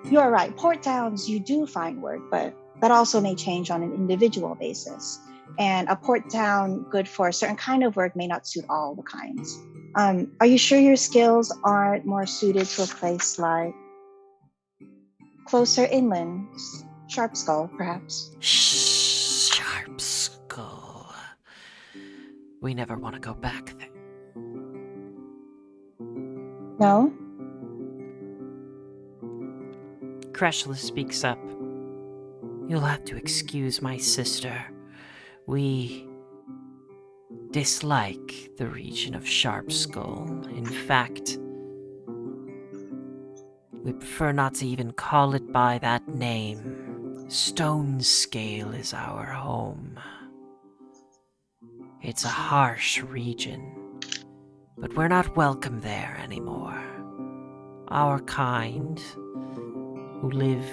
you're right. Port towns, you do find work, but that also may change on an individual basis. And a port town good for a certain kind of work may not suit all the kinds. Are you sure your skills aren't more suited to a place like closer inland? Sharp Skull, perhaps? Sharp Skull. We never want to go back there. No? Crashla speaks up. You'll have to excuse my sister. We dislike the region of Sharp Skull. In fact, we prefer not to even call it by that name. Stone Scale is our home. It's a harsh region, but we're not welcome there anymore. Our kind, who live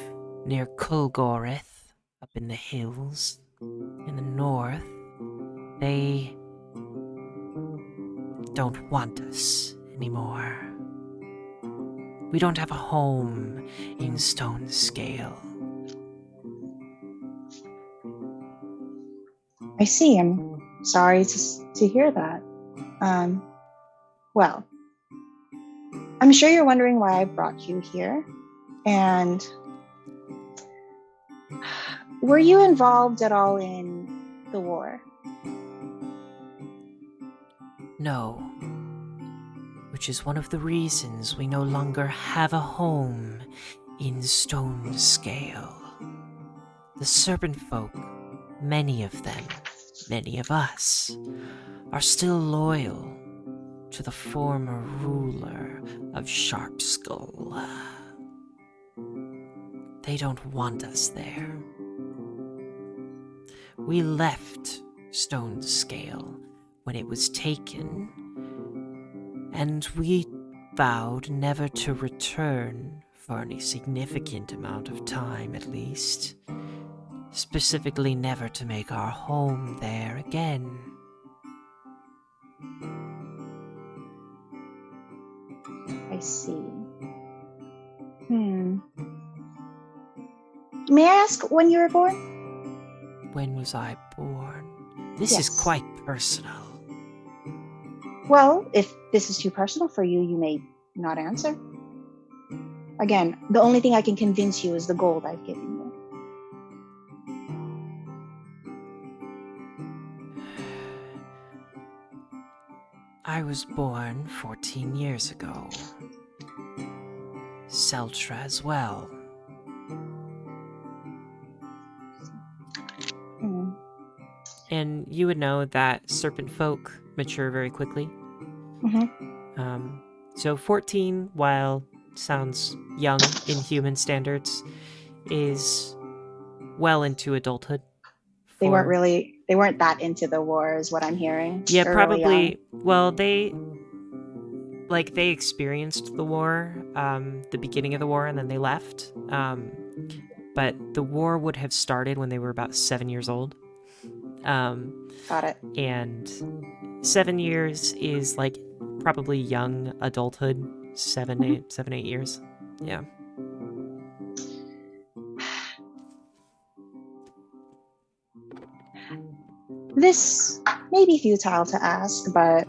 near Kulgoreth, up in the hills, in the north, they don't want us anymore. We don't have a home in Stone Scale. I see. I'm sorry to hear that. Well, I'm sure you're wondering why I brought you here. And were you involved at all in the war? No. Which is one of the reasons we no longer have a home in Stone Scale. The Serpent Folk, many of them, many of us, are still loyal to the former ruler of Sharp Skull. They don't want us there. We left Stone Scale when it was taken, and we vowed never to return for any significant amount of time, at least. Specifically, never to make our home there again. I see. May I ask when you were born? When was I born? This is Yes. quite personal. Well, if this is too personal for you, you may not answer. Again, the only thing I can convince you is the gold I've given you. I was born 14 years ago. Seltra as well. And you would know that serpent folk mature very quickly. So 14, while sounds young in human standards, is well into adulthood. They weren't that into the war, is what I'm hearing. Yeah, They're really probably. young. Well, they experienced the war, the beginning of the war, and then they left. But the war would have started when they were about 7 years old. Got it. And 7 years is like probably young adulthood. 7, 8 years. Yeah. This may be futile to ask, but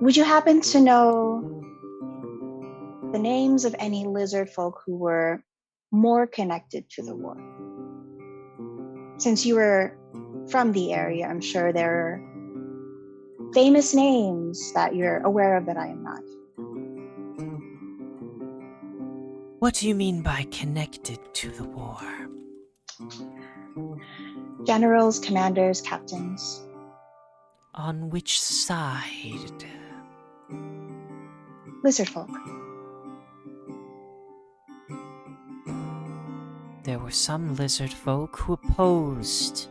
would you happen to know the names of any lizard folk who were more connected to the war? Since you were from the area, I'm sure there are famous names that you're aware of that I am not. What do you mean by connected to the war? Generals, commanders, captains. On which side? Lizard folk. There were some lizard folk who opposed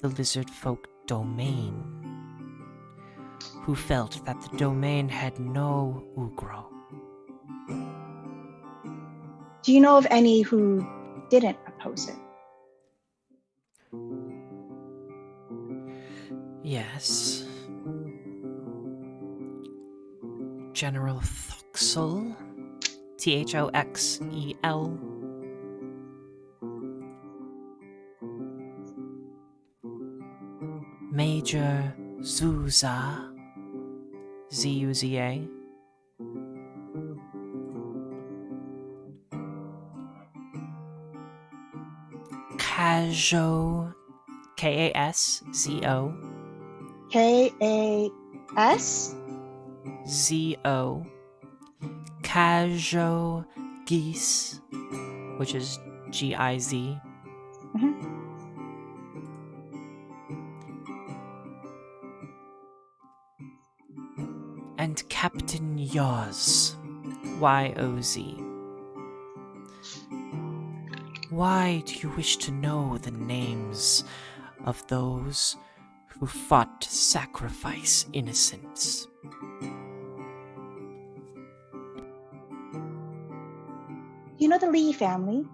the lizard folk domain, who felt that the domain had no Ugro. Do you know of any who didn't oppose it? Yes. General Thoxel. Thoxel. Major Zuza. Zuza. Kazo. Kasso. Kas? Zo. Kajo Giz, which is Giz. And Captain Yoz, Yoz. Why do you wish to know the names of those who fought to sacrifice innocents? You know the Lee family?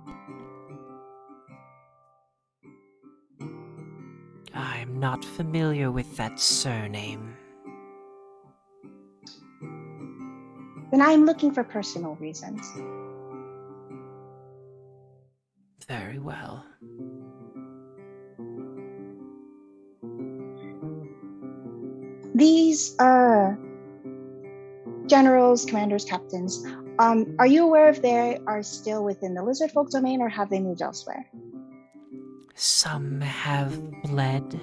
I'm not familiar with that surname. Then I'm looking for personal reasons. Very well. These generals, commanders, captains, are you aware if they are still within the lizard folk domain or have they moved elsewhere? Some have fled,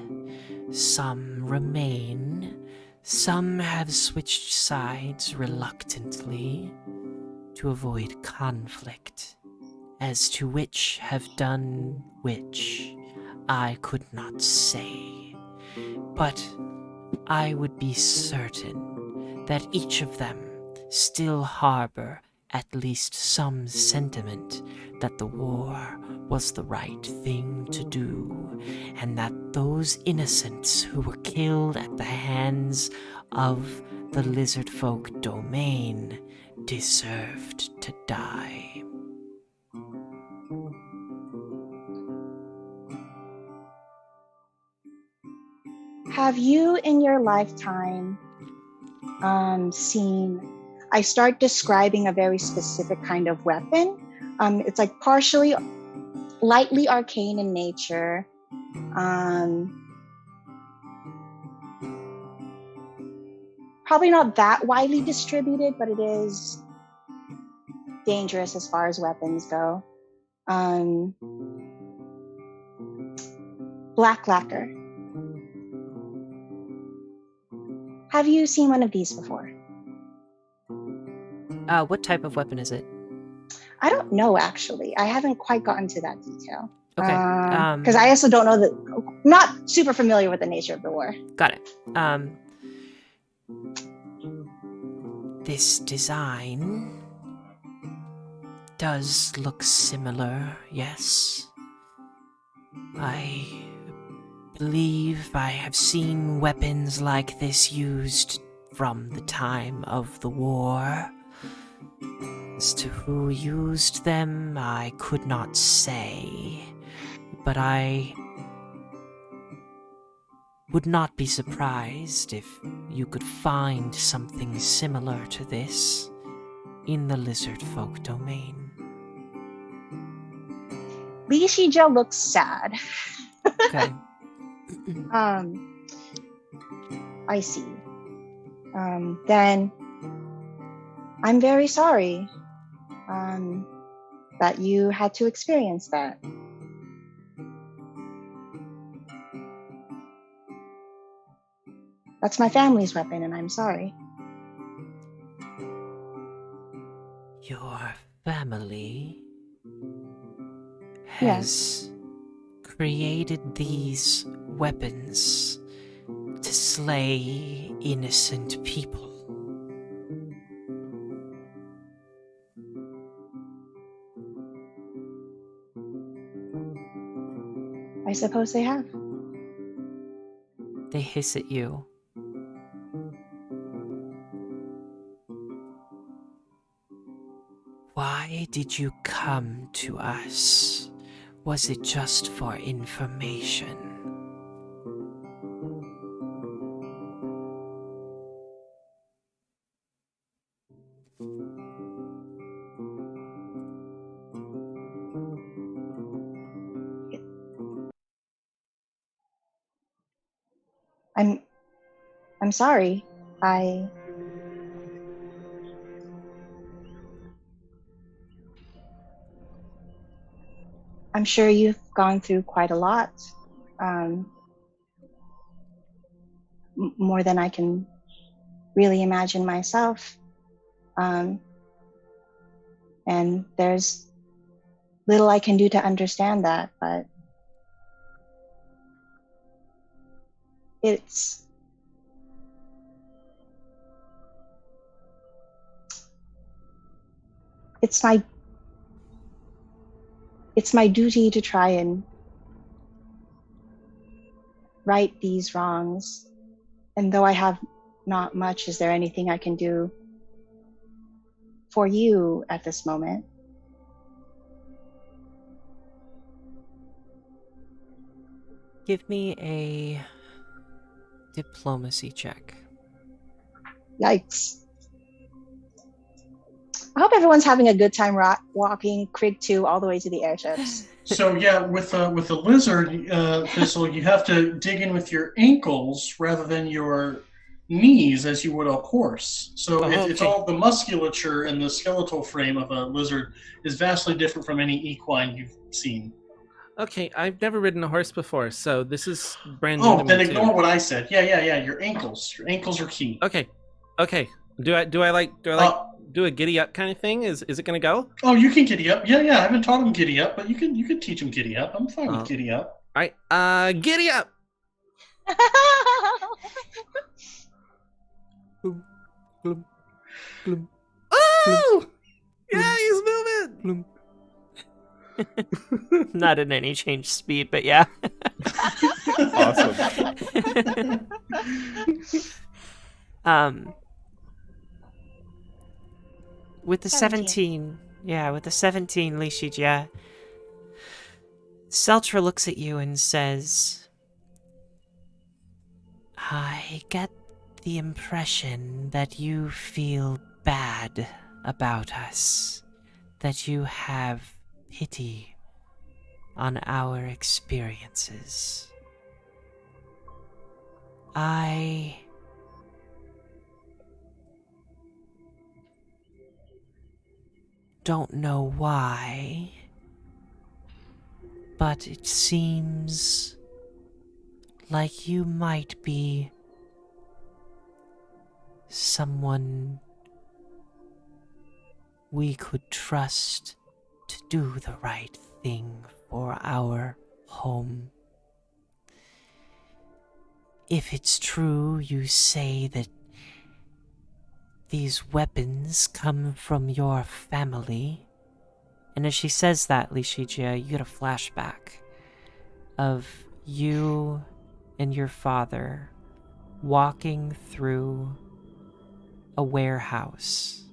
some remain, some have switched sides reluctantly to avoid conflict. As to which have done which, I could not say. But I would be certain that each of them still harbor at least some sentiment that the war was the right thing to do, and that those innocents who were killed at the hands of the lizard folk domain deserved to die. Have you in your lifetime seen, I start describing a very specific kind of weapon. It's like partially lightly arcane in nature. Probably not that widely distributed, but it is dangerous as far as weapons go. Black lacquer. Have you seen one of these before? What type of weapon is it? I don't know, actually. I haven't quite gotten to that detail. Okay. Because I also don't know not super familiar with the nature of the war. Got it. This design does look similar, yes. I believe I have seen weapons like this used from the time of the war. As to who used them, I could not say, but I would not be surprised if you could find something similar to this in the lizard folk domain. Li Shijia looks sad. Okay. I see. Then I'm very sorry that you had to experience that. That's my family's weapon, and I'm sorry. Your family Yes. has created these weapons to slay innocent people. I suppose they have. They hiss at you. Why did you come to us? Was it just for information? I'm sorry. I'm sure you've gone through quite a lot. More than I can really imagine myself. And there's little I can do to understand that, but it's my duty to try and right these wrongs. And though I have not much, is there anything I can do for you at this moment? Give me a diplomacy check. Yikes. I hope everyone's having a good time walking Krieg 2 all the way to the airships. So yeah, with a lizard, Thistle, you have to dig in with your ankles rather than your knees as you would a horse. So it's all the musculature and the skeletal frame of a lizard is vastly different from any equine you've seen. Okay, I've never ridden a horse before, so this is brand new to me. Oh, then ignore what I said. Yeah. Your ankles are key. Okay. Do I do a giddy up kind of thing? Is it gonna go? Oh, you can giddy up. Yeah. I haven't taught him giddy up, but you can teach him giddy up. I'm fine with giddy up. All right. Giddy up. Gloom, gloom, gloom. Oh! Yeah, he's moving. Not in any change speed, but yeah. Awesome. With the 17, Lishija, Seltra looks at you and says, I get the impression that you feel bad about us, that you have pity on our experiences. I don't know why, but it seems like you might be someone we could trust to do the right thing for our home. If it's true you say that these weapons come from your family, and as she says that, Lishija, you get a flashback of you and your father walking through a warehouse,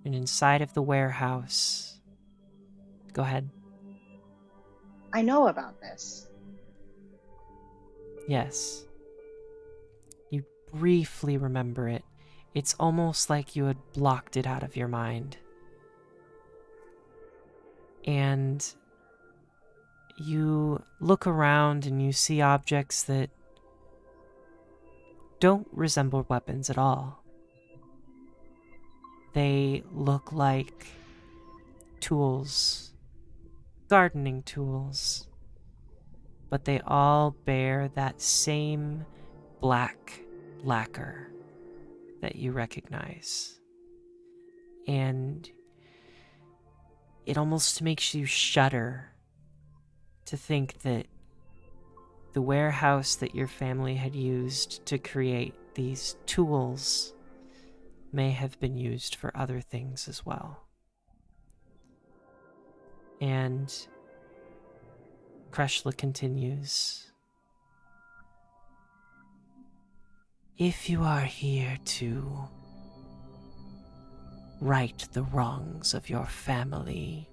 and inside of the warehouse, go ahead. I know about this. Yes. You briefly remember it. It's almost like you had blocked it out of your mind. And you look around and you see objects that don't resemble weapons at all. They look like tools, gardening tools, but they all bear that same black lacquer that you recognize. And it almost makes you shudder to think that the warehouse that your family had used to create these tools may have been used for other things as well. And Kreshla continues. If you are here to right the wrongs of your family,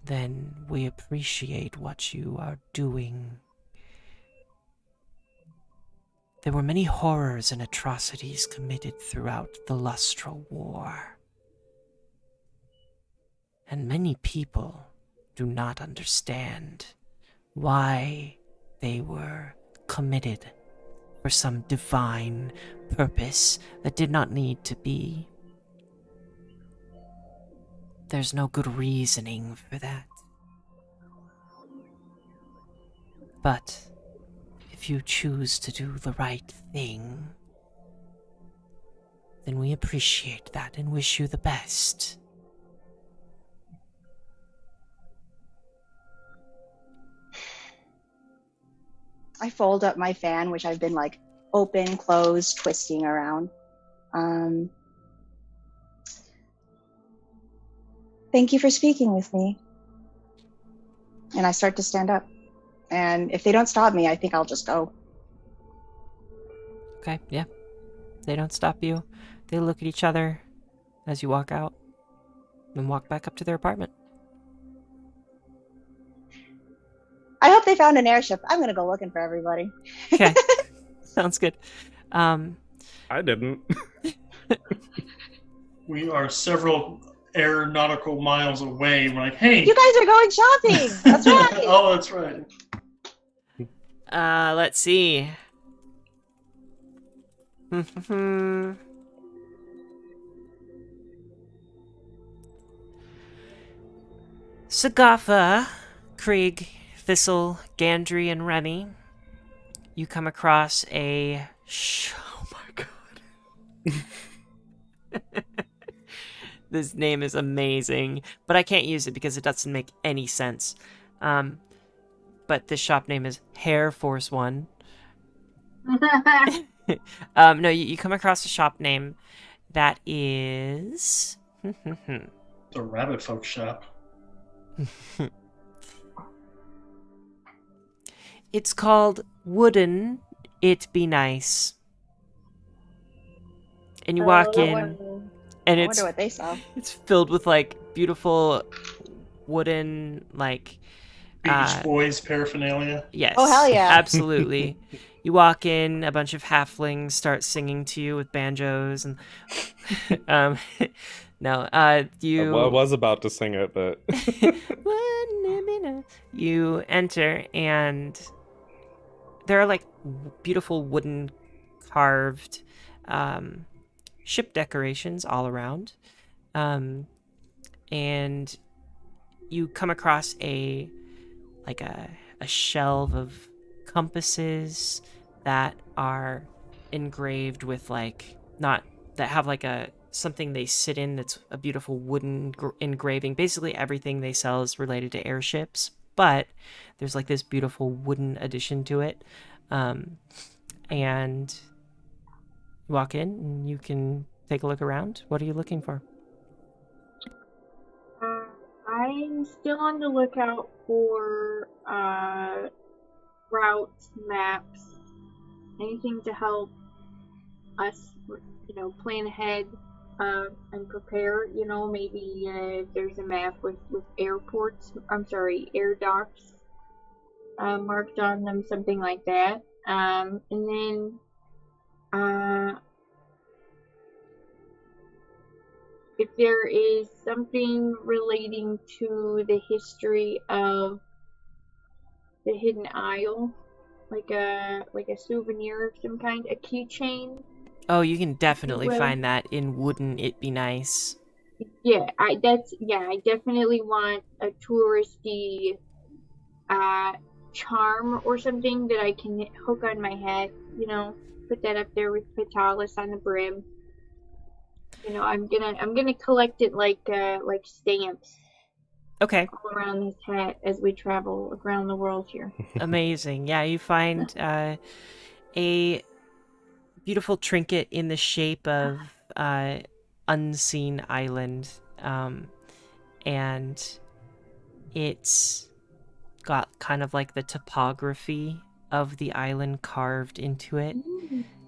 then we appreciate what you are doing. There were many horrors and atrocities committed throughout the Lustral War. And many people do not understand why they were committed for some divine purpose that did not need to be. There's no good reasoning for that. But if you choose to do the right thing, then we appreciate that and wish you the best. I fold up my fan, which I've been like open, closed, twisting around. Thank you for speaking with me. And I start to stand up. And if they don't stop me, I think I'll just go. Okay, yeah. They don't stop you. They look at each other as you walk out and walk back up to their apartment. I hope they found an airship. I'm gonna go looking for everybody. Okay. Sounds good. I didn't. We are several aeronautical miles away. We're like, hey. You guys are going shopping. That's right. Oh, that's right. Let's see. Sagafa, Krieg, Thistle, Gandry, and Remy. You come across a... Oh my god. This name is amazing, but I can't use it because it doesn't make any sense. But this shop name is Hair Force One. No, you come across a shop name that is... The Rabbit Folk Shop. It's called Wouldn't It Be Nice? And you walk in, and I wonder what they sell. it's filled with like beautiful wooden like Beach Boys paraphernalia. yes. Oh, hell yeah. Absolutely. You walk in, a bunch of halflings start singing to you with banjos and you Well, I was about to sing it, but you enter and there are like beautiful wooden carved ship decorations all around, and you come across a shelf of compasses that are engraved with that have something they sit in that's a beautiful wooden engraving. Basically everything they sell is related to airships, but there's like this beautiful wooden addition to it. And you walk in and you can take a look around. What are you looking for? I'm still on the lookout for routes, maps, anything to help us, plan ahead and prepare. Maybe if there's a map with air docks marked on them, something like that. And then if there is something relating to the history of the Hidden Isle, like a souvenir of some kind, a keychain. Oh, you can definitely will. find that in Wouldn't It Be Nice? Yeah, I definitely want a touristy charm or something that I can hook on my head, put that up there with Vitalis on the brim. I'm gonna collect it like stamps Okay. all around this hat as we travel around the world here. Amazing. Yeah, you find a beautiful trinket in the shape of Unseen Island. And it's got kind of like the topography of the island carved into it.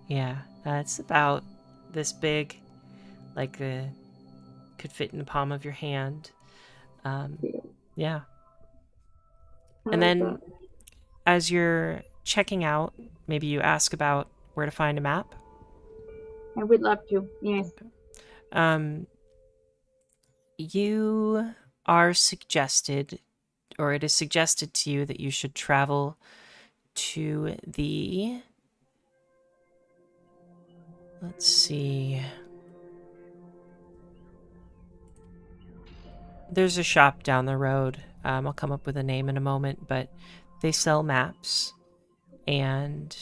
Yeah, it's about this big, like could fit in the palm of your hand. Yeah. And then as you're checking out, maybe you ask about where to find a map. I would love to, yes. You are suggested, or it is suggested to you that you should travel to the... Let's see. There's a shop down the road. I'll come up with a name in a moment, but they sell maps, and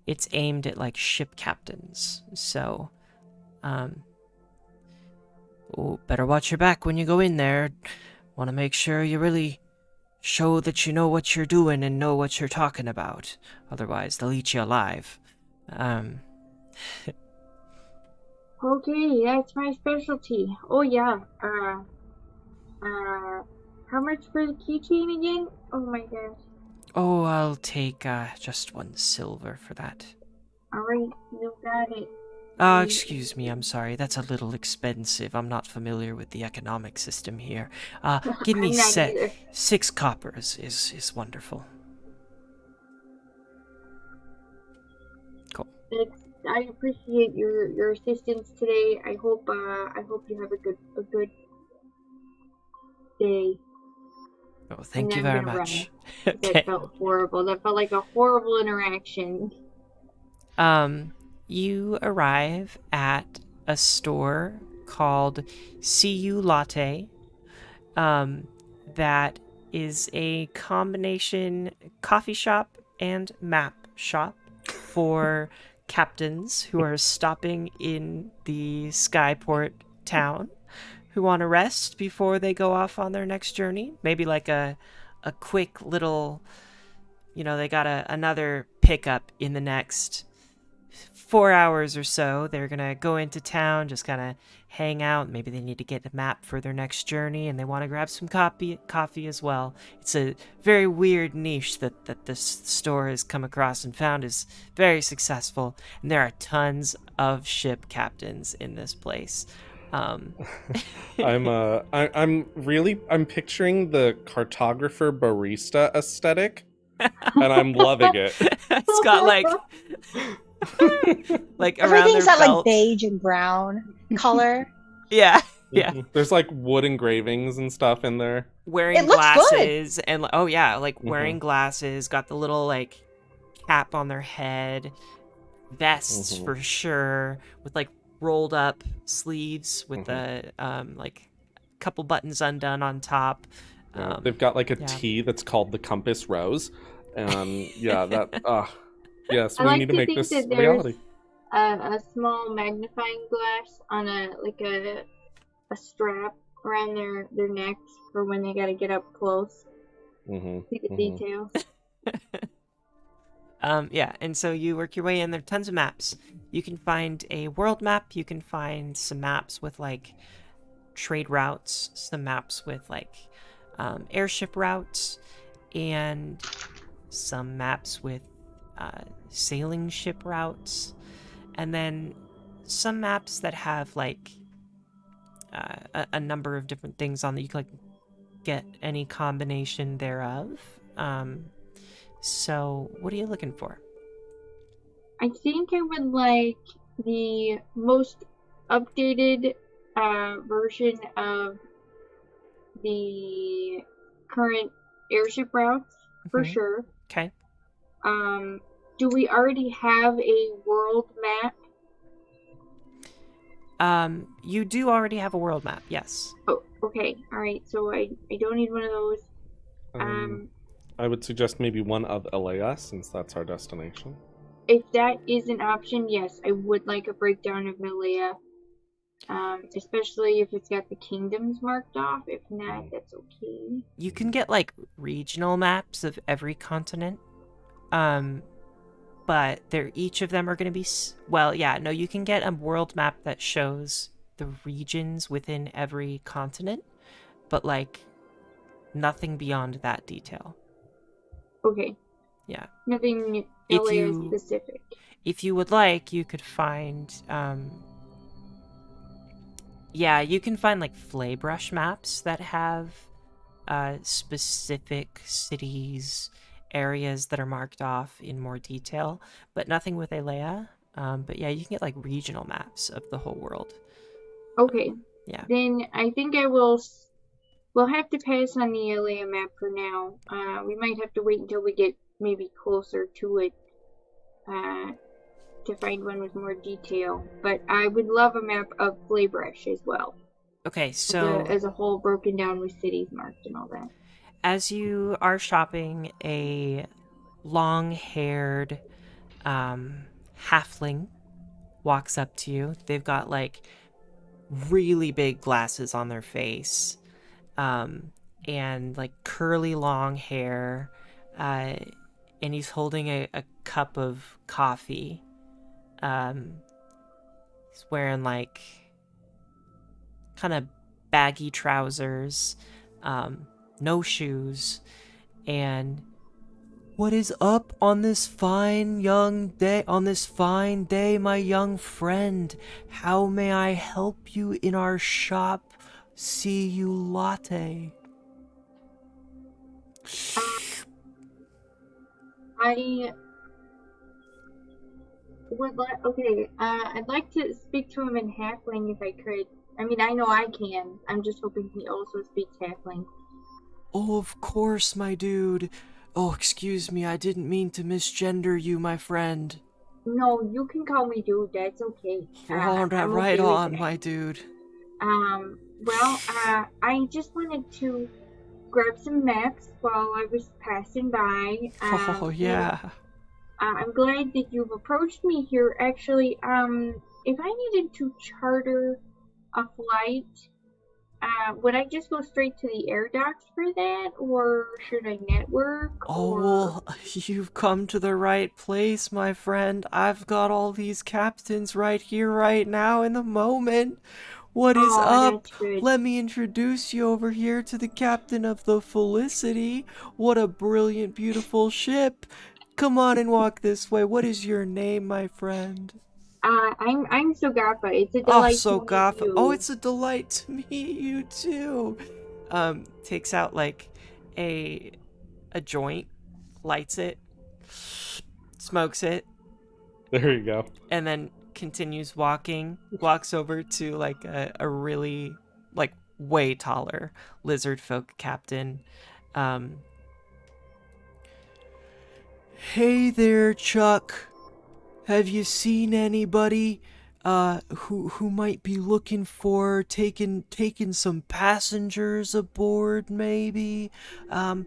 it's aimed at like ship captains. So, better watch your back when you go in there. Want to make sure you really show that you know what you're doing and know what you're talking about. Otherwise, they'll eat you alive. Okay, that's my specialty. Oh yeah. How much for the keychain again? Oh my gosh. Oh, I'll take just 1 silver for that. Alright, you got it. Excuse me, I'm sorry. That's a little expensive. I'm not familiar with the economic system here. Give me 6 coppers is wonderful. Cool. I appreciate your assistance today. I hope you have a good day. Oh, thank you very much. Okay. That felt horrible. That felt like a horrible interaction. You arrive at a store called You Latte. That is a combination coffee shop and map shop for captains who are stopping in the Skyport town who want to rest before they go off on their next journey. Maybe like a quick little, they got another pickup in the next 4 hours or so. They're gonna go into town, just kind of hang out. Maybe they need to get a map for their next journey, and they want to grab some coffee as well. It's a very weird niche that this store has come across and found is very successful, and there are tons of ship captains in this place. I'm picturing the cartographer barista aesthetic, and I'm loving it. It's got like around everything's their that belt. like beige and brown color. Yeah. There's like wood engravings and stuff in there. Wearing glasses and wearing glasses. Got the little like cap on their head. Vests for sure, with like rolled up sleeves with the like couple buttons undone on top. They've got like a tea that's called the Compass Rose, and yes, we need to make this reality. A small magnifying glass on a strap around their necks for when they gotta get up close. See the details. And so you work your way in. There are tons of maps. You can find a world map. You can find some maps with like trade routes, some maps with like airship routes, and some maps with sailing ship routes, and then some maps that have like a number of different things on that you can like get any combination thereof. So what are you looking for? I think I would like the most updated version of the current airship routes for sure. Okay. Do we already have a world map? You do already have a world map, yes. Oh, okay. All right. So I don't need one of those. I would suggest maybe one of Alea, since that's our destination. If that is an option, yes, I would like a breakdown of Malaya. Especially if it's got the kingdoms marked off. If not, that's okay. You can get like regional maps of every continent. But each of them are going to be you can get a world map that shows the regions within every continent, but like nothing beyond that detail. Okay. Yeah. Nothing LA specific. If you would like, you could find you can find like Flaebrush maps that have specific cities, areas that are marked off in more detail, but nothing with Alea. But yeah, you can get like regional maps of the whole world. Okay. Yeah. Then I think we'll have to pass on the Alea map for now. We might have to wait until we get maybe closer to it to find one with more detail. But I would love a map of Flaebrush as well. Okay, so as a whole, broken down with cities marked and all that. As you are shopping, a long-haired halfling walks up to you. They've got like really big glasses on their face, and like curly long hair, and he's holding a cup of coffee. He's wearing like kind of baggy trousers, no shoes, and what is up on this fine day, my young friend? How may I help you in our shop? See You Latte. I would like, I'd like to speak to him in Halfling if I could. I mean, I know I can. I'm just hoping he also speaks Halfling. Oh, of course, my dude. Oh, excuse me, I didn't mean to misgender you, my friend. No, you can call me dude, that's okay. Right on, my dude. I just wanted to grab some maps while I was passing by. Oh, yeah. I'm glad that you've approached me here. Actually, if I needed to charter a flight, would I just go straight to the air docks for that, or should I network? Well, you've come to the right place, my friend. I've got all these captains right here, right now, in the moment. What is up? Let me introduce you over here to the captain of the Felicity. What a brilliant, beautiful ship. Come on and walk this way. What is your name, my friend? I'm Sogafa. It's a delight to meet you. Oh, it's a delight to meet you too. Takes out like a joint, lights it, smokes it. There you go. And then continues walking. Walks over to like a really like way taller lizard folk captain. Hey there, Chuck. Have you seen anybody who might be looking for taking some passengers aboard, maybe? I'm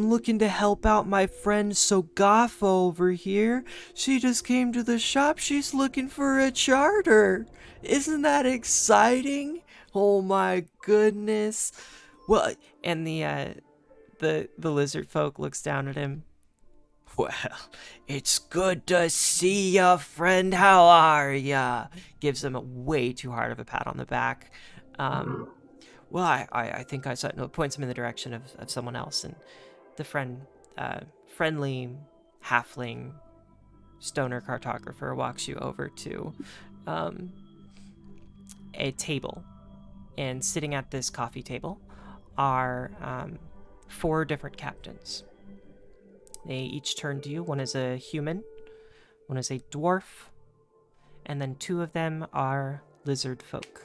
looking to help out my friend Sogafa over here. She just came to the shop. She's looking for a charter. Isn't that exciting? Oh my goodness. Well, and the lizard folk looks down at him. Well, it's good to see ya, friend. How are ya? Gives him a way too hard of a pat on the back. Well, I think I saw, no, points him in the direction of someone else, and the friendly halfling stoner cartographer walks you over to a table, and sitting at this coffee table are 4 different captains. They each turn to you. One is a human, one is a dwarf, and then 2 of them are lizard folk.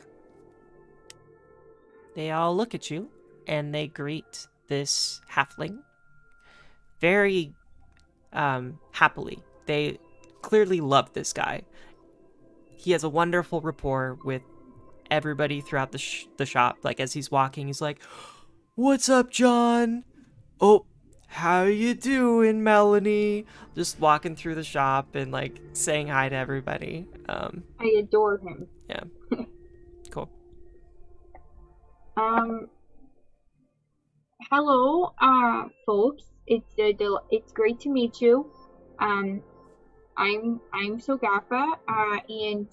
They all look at you, and they greet this halfling very happily. They clearly love this guy. He has a wonderful rapport with everybody throughout the shop. Like, as he's walking, he's like, "What's up, John? Oh, how you doing, Melanie?" Just walking through the shop and, like, saying hi to everybody. I adore him. Yeah. Cool. Hello, folks. It's great to meet you. I'm Sogafa, and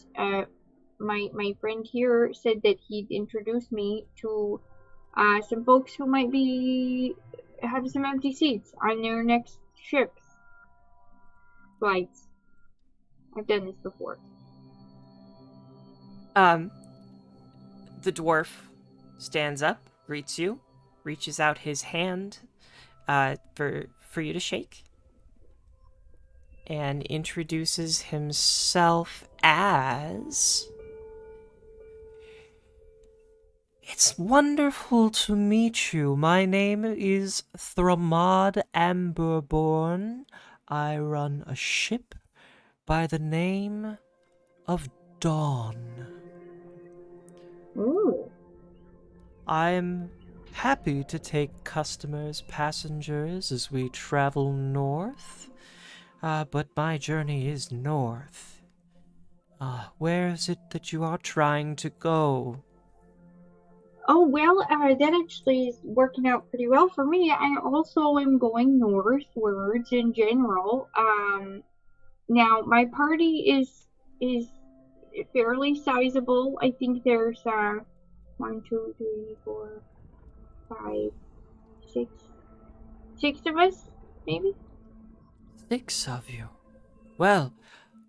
my friend here said that he'd introduce me to some folks who might be have some empty seats on their next ship's flights. I've done this before. The dwarf stands up, greets you, reaches out his hand for you to shake, and introduces himself as... "It's wonderful to meet you. My name is Thramad Amberborn. I run a ship by the name of Dawn. Ooh. I'm happy to take customers, passengers as we travel north, but my journey is north. Where is it that you are trying to go?" Oh, well, that actually is working out pretty well for me. I also am going northwards in general. Now my party is fairly sizable. I think there's 1, 2, 3, 4, 5, 6 of us, maybe. 6 of you. Well,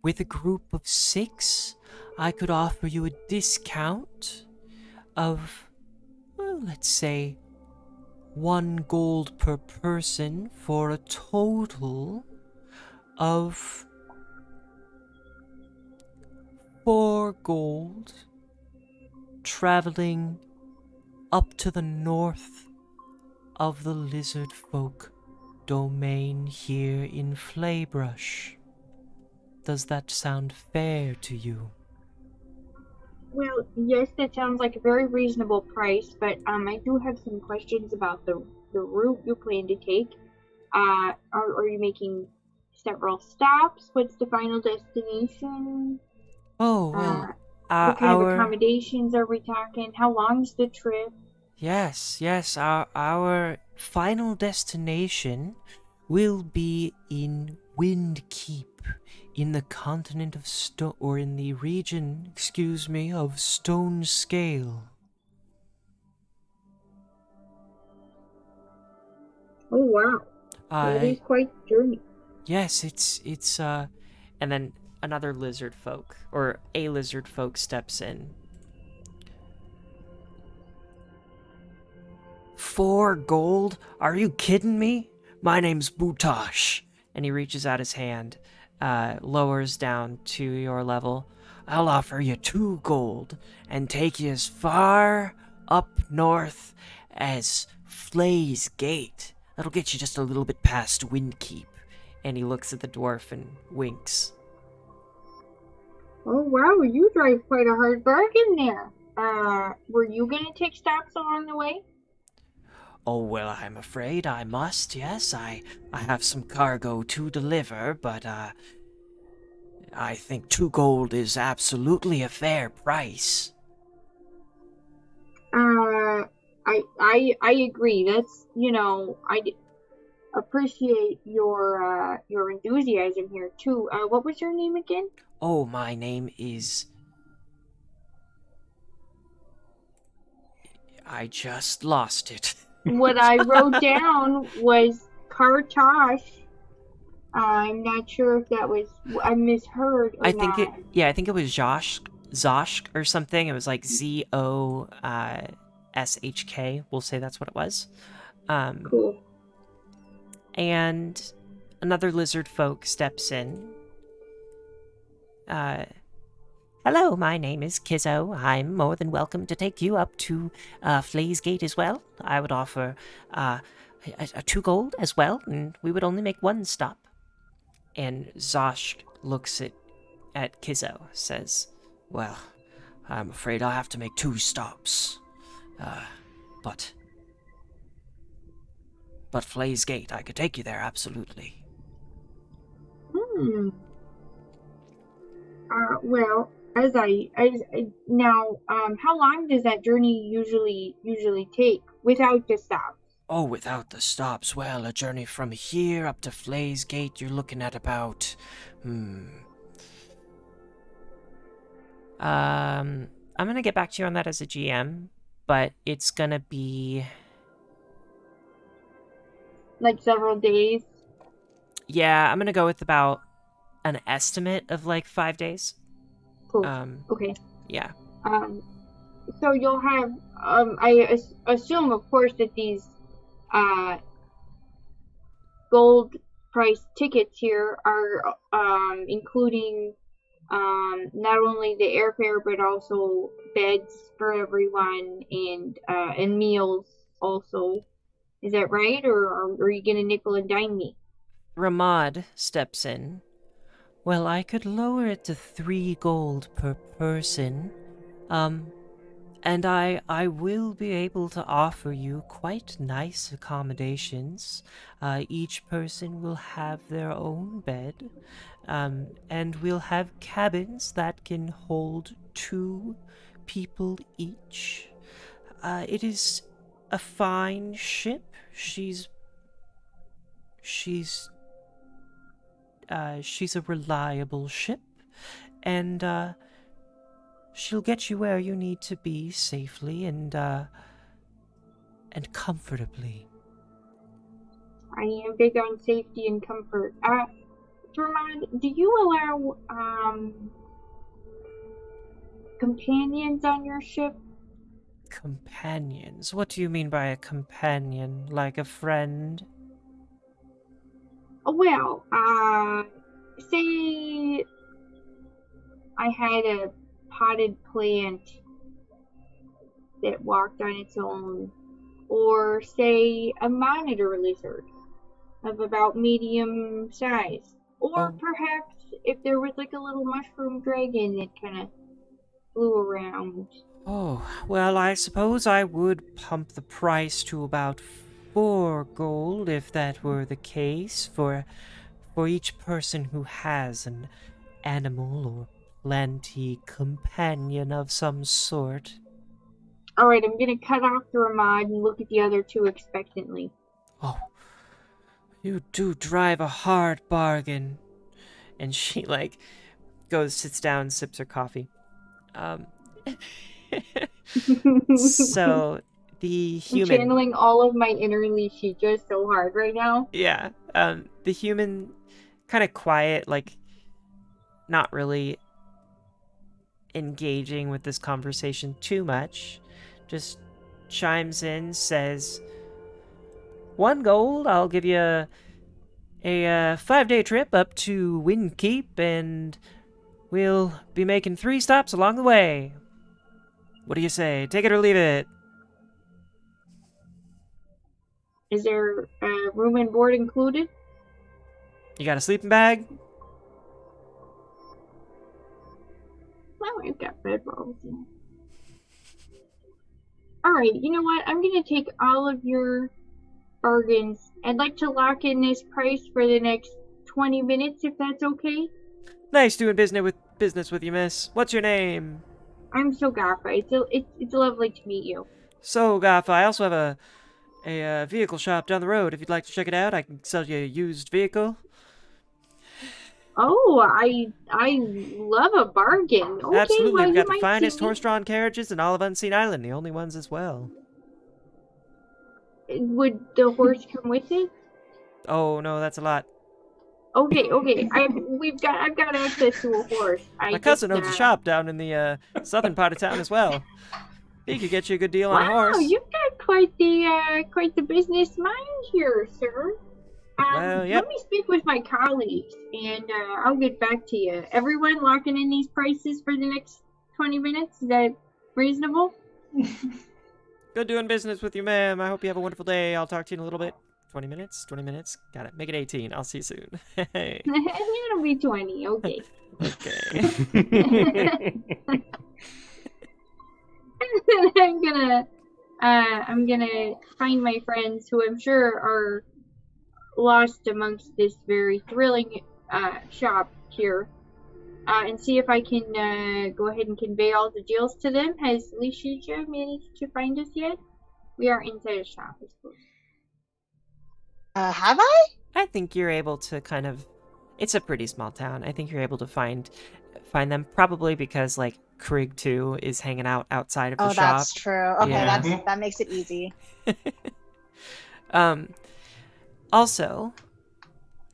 with a group of 6, I could offer you a discount of, well, let's say 1 gold per person for a total of 4 gold, traveling up to the north of the lizard folk domain here in Flaebrush. Does that sound fair to you? Well, yes, that sounds like a very reasonable price, but I do have some questions about the route you plan to take. Are you making several stops? What's the final destination? Oh, well, what kind of accommodations are we talking? How long's the trip? Yes, our final destination will be in Windkeep, in the continent of or in the region, of Stone Scale. Oh, wow. That is quite a journey. Yes, it's and then another lizard folk, or a lizard folk, steps in. 4 gold? Are you kidding me? My name's Butash. And he reaches out his hand, lowers down to your level. I'll offer you 2 gold and take you as far up north as Flay's Gate. That'll get you just a little bit past Windkeep. And he looks at the dwarf and winks. Oh, wow, you drive quite a hard bargain there. Were you gonna take stops along the way? Oh, well, I'm afraid I must, yes. I have some cargo to deliver, but, I think 2 gold is absolutely a fair price. I agree. That's, I appreciate your enthusiasm here, too. What was your name again? Oh, my name is... I just lost it. What I wrote down was Kartosh. I'm not sure if that was... I misheard or I think not. I think it was Zoshk or something. It was like ZOSHK. We'll say that's what it was. Cool. And another lizard folk steps in. Hello, my name is Kizzo. I'm more than welcome to take you up to Flay's Gate as well. I would offer a 2 gold as well, and we would only make 1 stop. And Zosh looks at Kizzo, says, "Well, I'm afraid I'll have to make 2 stops. But Flay's Gate, I could take you there, absolutely." Well, as now, how long does that journey usually take without the stops? Oh, without the stops, well, a journey from here up to Flay's Gate, you're looking at about, I'm gonna get back to you on that as a GM, but it's gonna be... Like several days? Yeah, I'm gonna go with about an estimate of like 5 days. Cool. Okay. Yeah. So you'll have, I assume, of course, that these, gold price tickets here are, including, not only the airfare, but also beds for everyone and meals also. Is that right? Or are you gonna nickel and dime me? Ramad steps in. Well, I could lower it to 3 gold per person. And I will be able to offer you quite nice accommodations. Each person will have their own bed. And we'll have cabins that can hold 2 people each. It is a fine ship. She's a reliable ship, and she'll get you where you need to be safely and comfortably. I am big on safety and comfort. Vermont, do you allow companions on your ship? Companions? What do you mean by a companion? Like a friend? Well, say I had a potted plant that walked on its own, or say a monitor lizard of about medium size, or perhaps if there was like a little mushroom dragon that kind of flew around. Oh, well, I suppose I would pump the price to about 4 gold if that were the case for each person who has an animal or plenty companion of some sort. Alright, I'm gonna cut off the Ramad and look at the other 2 expectantly. Oh, you do drive a hard bargain. And she, goes, sits down, sips her coffee. So, the human... I'm channeling all of my inner Lishi just so hard right now. Yeah, the human, kind of quiet, not really engaging with this conversation too much, just chimes in, says, 1 gold, I'll give you a 5-day trip up to Windkeep, and we'll be making 3 stops along the way. What do you say? Take it or leave it? Is there room and board included? You got a sleeping bag? Well, I've got bedrolls. Alright, you know what? I'm gonna take all of your bargains. I'd like to lock in this price for the next 20 minutes, if that's okay. Nice doing business with you, miss. What's your name? I'm Sogafa. It's lovely to meet you. So, Gaffa, I also have a vehicle shop down the road. If you'd like to check it out, I can sell you a used vehicle. Oh, I love a bargain. Okay, Absolutely, well, we've got the you finest horse-drawn carriages in all of Unseen Island, the only ones as well. Would the horse come with it? Oh no, that's a lot. Okay. I've got access to a horse. My cousin owns a shop down in the southern part of town as well. He could get you a good deal on a horse. Wow, you've got quite the business mind here, sir. Well, yep. Let me speak with my colleagues, and I'll get back to you. Everyone locking in these prices for the next 20 minutes? Is that reasonable? Good doing business with you, ma'am. I hope you have a wonderful day. I'll talk to you in a little bit. 20 minutes? 20 minutes? Got it. Make it 18. I'll see you soon. Hey. It'll be 20, okay. Okay. I'm gonna find my friends who I'm sure are lost amongst this very thrilling shop here, and see if I can go ahead and convey all the deals to them. Has Lishuja managed to find us yet? We are inside a shop, I suppose. Have I? I think you're able to kind of. It's a pretty small town. I think you're able to find them, probably because like Krieg 2 is hanging out outside of the shop. Oh, that's true. Okay, Yeah. that makes it easy. Also,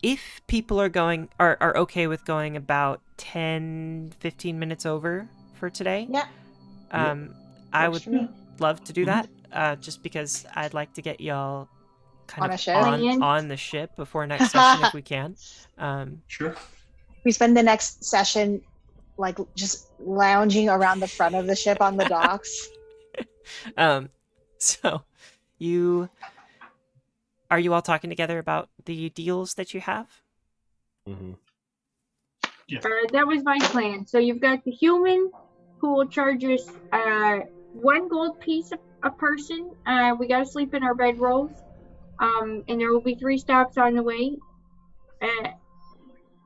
if people are okay with going about 10-15 minutes over for today, Yeah. I Works would for me. love to do that, just because I'd like to get y'all kind On of a ship? on the ship before next session if we can. Sure. We spend the next session like just lounging around the front of the ship on the docks. So are you all talking together about the deals that you have? Mm-hmm. Yeah. That was my plan. So you've got the human who will charge us 1 gold piece a person. We gotta sleep in our bedrolls. And there will be 3 stops on the way.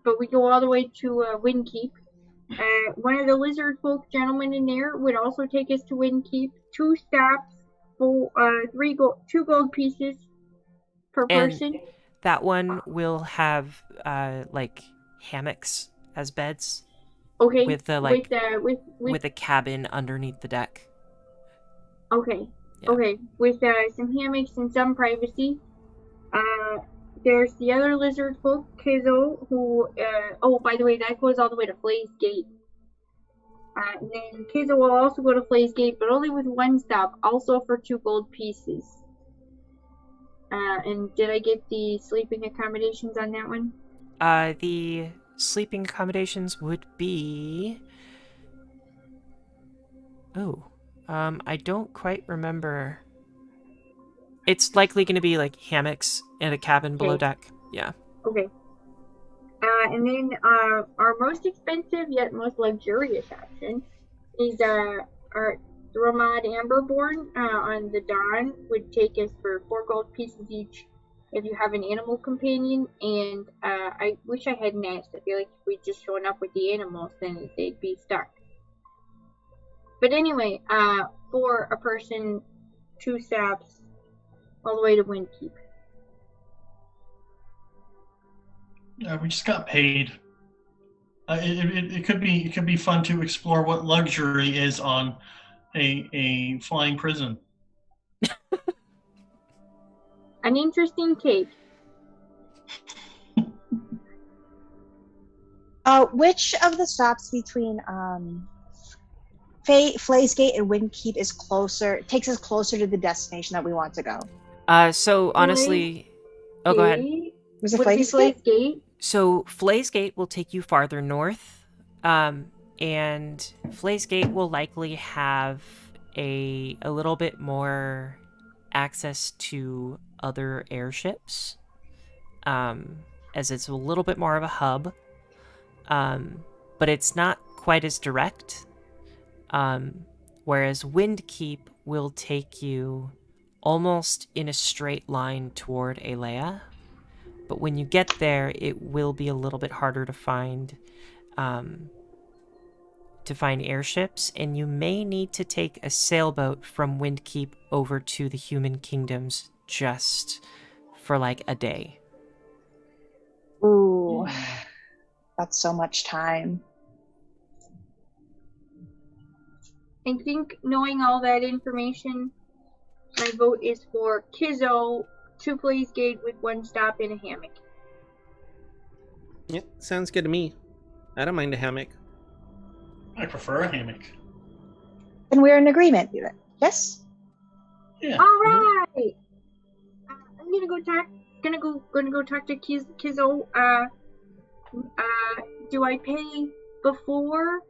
But we go all the way to Windkeep. One of the lizard folk gentlemen in there would also take us to Windkeep. 2 stops for 2 gold pieces per person. That one will have like hammocks as beds. Okay. With the with a cabin underneath the deck. Okay. Yeah. Okay. With some hammocks and some privacy. There's the other lizard folk, Kizo, who oh, by the way, that goes all the way to Flay's Gate. And then Kizo will also go to Flay's Gate, but only with 1 stop, also for 2 gold pieces. And did I get the sleeping accommodations on that one? The sleeping accommodations would be... Oh, I don't quite remember. It's likely going to be like hammocks and a cabin below deck. Yeah. Okay. And then our most expensive yet most luxurious option is our Ramad Amberborn on the Dawn would take us for 4 gold pieces each if you have an animal companion. And I wish I hadn't asked. I feel like if we'd just shown up with the animals, then they'd be stuck. But anyway, for a person, 2 stops all the way to Windkeep. Yeah, we just got paid. It could be fun to explore what luxury is on a flying prison. An interesting take. Which of the stops between Flay's Gate and Windkeep takes us closer to the destination that we want to go? So honestly, go ahead. Was it Flay's Gate? So Flay's Gate will take you farther north, and Flay's Gate will likely have a little bit more access to other airships, as it's a little bit more of a hub, but it's not quite as direct. Whereas Windkeep will take you almost in a straight line toward Alea. But when you get there, it will be a little bit harder to find airships, and you may need to take a sailboat from Windkeep over to the Human Kingdoms just for like a day. Ooh, that's so much time. I think knowing all that information, my vote is for Kizo, 2 Flay's Gate with 1 stop in a hammock. Yep, sounds good to me. I don't mind a hammock. I prefer a hammock. And we're in agreement. Yes? Yeah. All right. I'm gonna go talk. Gonna go talk to Kizo. Do I pay before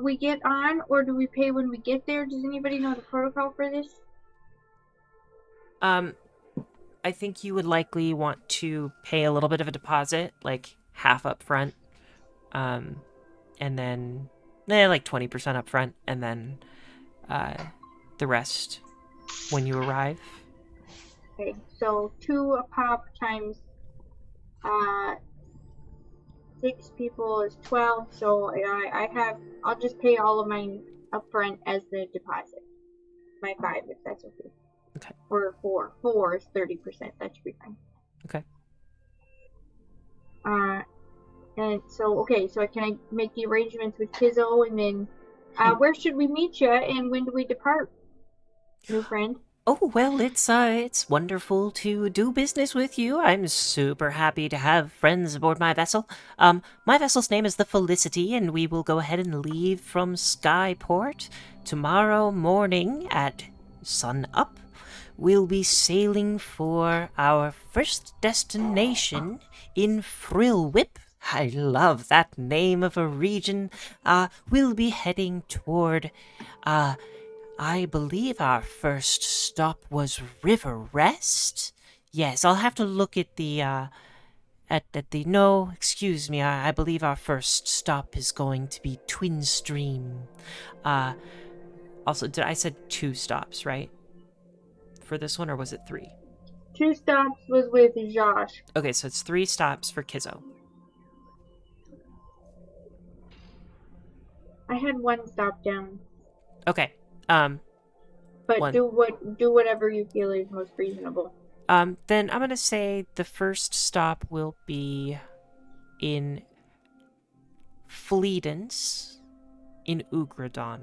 we get on, or do we pay when we get there? Does anybody know the protocol for this? I think you would likely want to pay a little bit of a deposit, like half up front, and then like 20% up front, and then the rest when you arrive. Okay, so 2 a pop times 6 people is 12. So I'll just pay all of mine up front as the deposit. My 5, if that's okay. Okay. Or 4. 4 is 30%. That should be fine. Okay. And so can I make the arrangements with Kizzo, and then where should we meet you, and when do we depart, new friend? Oh, well, it's wonderful to do business with you. I'm super happy to have friends aboard my vessel. My vessel's name is the Felicity, and we will go ahead and leave from Skyport tomorrow morning at sun up. We'll be sailing for our first destination in Frillwhip. I love that name of a region. We'll be heading toward, I believe our first stop was River Rest. Yes, I'll have to look at the, no, excuse me, I believe our first stop is going to be Twin Stream. Also, I said 2 stops, right? For this one, or was it 3? 2 stops was with Josh. Okay, so it's 3 stops for Kizzo. I had 1 stop down. Okay. But one. do whatever you feel is most reasonable. Then I'm gonna say the first stop will be in Fleedence in Ugradon,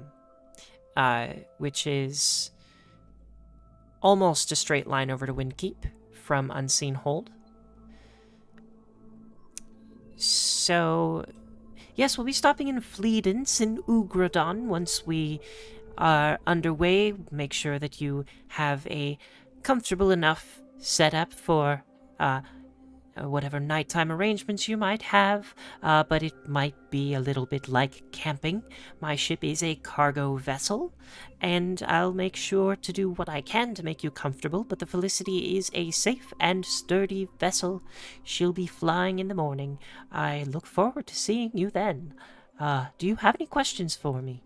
which is almost a straight line over to Windkeep from Unseen Hold. So, yes, we'll be stopping in Fleedence in Ugradon once we are underway. Make sure that you have a comfortable enough setup for whatever nighttime arrangements you might have, but it might be a little bit like camping. My ship is a cargo vessel, and I'll make sure to do what I can to make you comfortable, but the Felicity is a safe and sturdy vessel. She'll be flying in the morning. I look forward to seeing you then. Do you have any questions for me?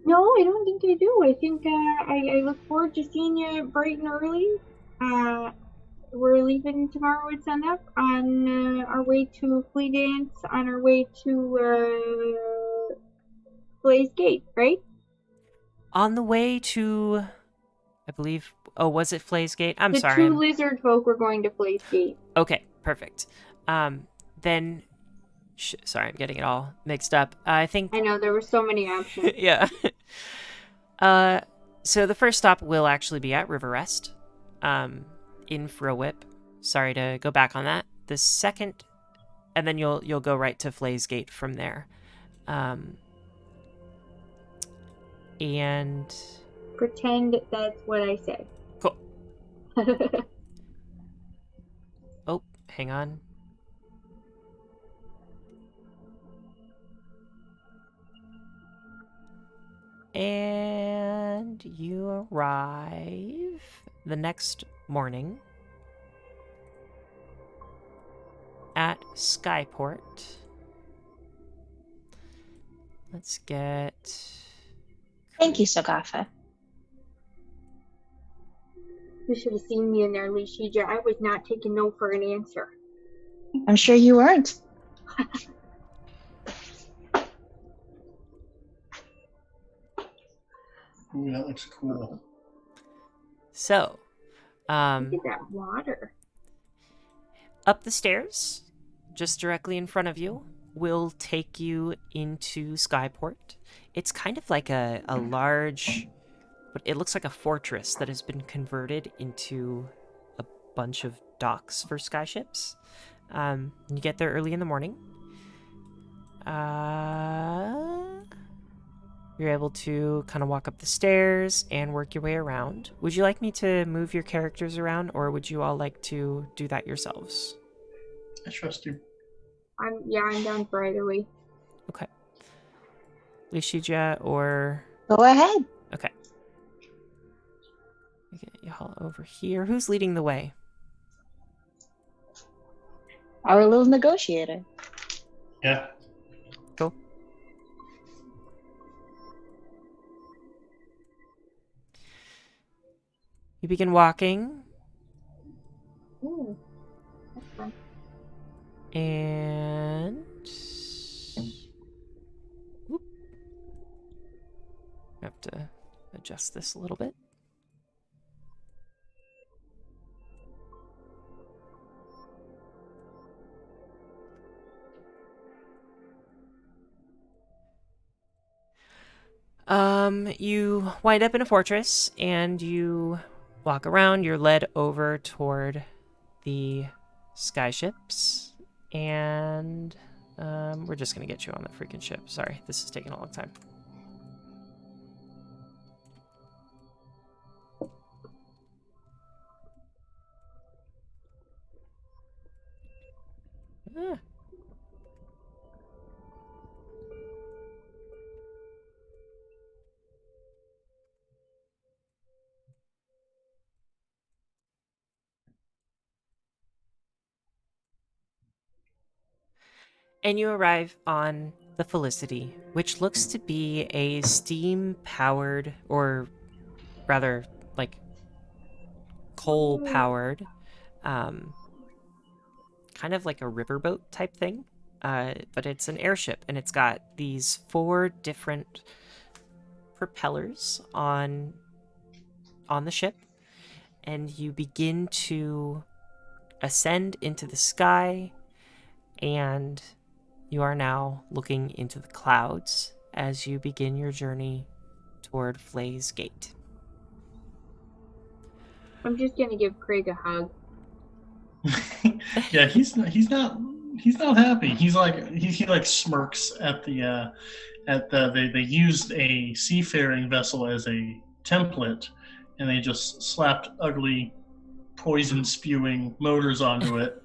No, I don't think I do. I think I look forward to seeing you bright and early. We're leaving tomorrow at sunup on our way to Fleedance, on our way to Blaze Gate, right? On the way to, I believe, was it Flay's Gate? I'm sorry. The 2 lizard folk were going to Blaze Gate. Okay, perfect. Then, sorry, I'm getting it all mixed up. I know, there were so many options. Yeah. So the first stop will actually be at River Rest, in Frillwhip. Sorry to go back on that. The second, and then you'll go right to Flay's Gate from there. And pretend that's what I said. Cool. Oh, hang on. And you arrive the next morning at Skyport. Let's get... Thank you, Sogafa. You should have seen me in there, Lishija. I was not taking no for an answer. I'm sure you weren't. Ooh, that looks cool. So, look at that water. Up the stairs, just directly in front of you, will take you into Skyport. It's kind of like a large, but it looks like a fortress that has been converted into a bunch of docks for skyships. You get there early in the morning. You're able to kind of walk up the stairs and work your way around. Would you like me to move your characters around, or would you all like to do that yourselves? I trust you. I'm down for either way. Okay. Lishija or... Go ahead. Okay. y'all over here. Who's leading the way? Our little negotiator. Yeah. Cool. You begin walking. Ooh, that's fun. And whoop. I have to adjust this a little bit. You wind up in a fortress and you walk around. You're led over toward the skyships, and we're just gonna get you on the freaking ship. Sorry, this is taking a long time. Ah. And you arrive on the Felicity, which looks to be a steam-powered, or rather, like, coal-powered, kind of like a riverboat type thing. But it's an airship, and it's got these 4 different propellers on the ship. And you begin to ascend into the sky, and you are now looking into the clouds as you begin your journey toward Flay's Gate. I'm just gonna give Craig a hug. Yeah, he's not happy. He like smirks at they used a seafaring vessel as a template, and they just slapped ugly poison spewing motors onto it.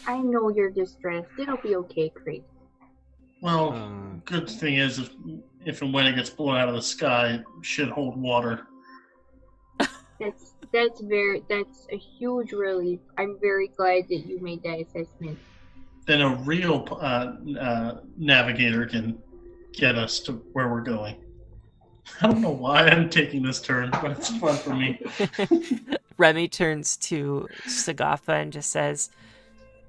I know you're distressed. It'll be okay, Craig. Well, good thing is if and when it gets blown out of the sky, it should hold water. That's a huge relief. I'm very glad that you made that assessment. Then a real navigator can get us to where we're going. I don't know why I'm taking this turn, but it's fun for me. Remy turns to Sagafa and just says,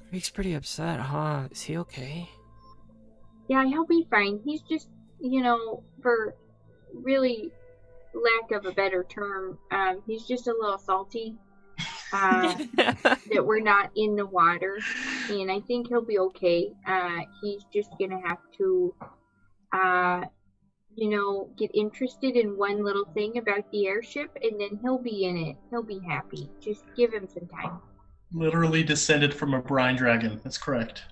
Craig's pretty upset, huh? Is he okay? Yeah, he'll be fine. He's just, for really lack of a better term, he's just a little salty that we're not in the water, and I think he'll be okay. He's just gonna have to, get interested in one little thing about the airship, and then he'll be in it. He'll be happy. Just give him some time. Literally descended from a brine dragon. That's correct.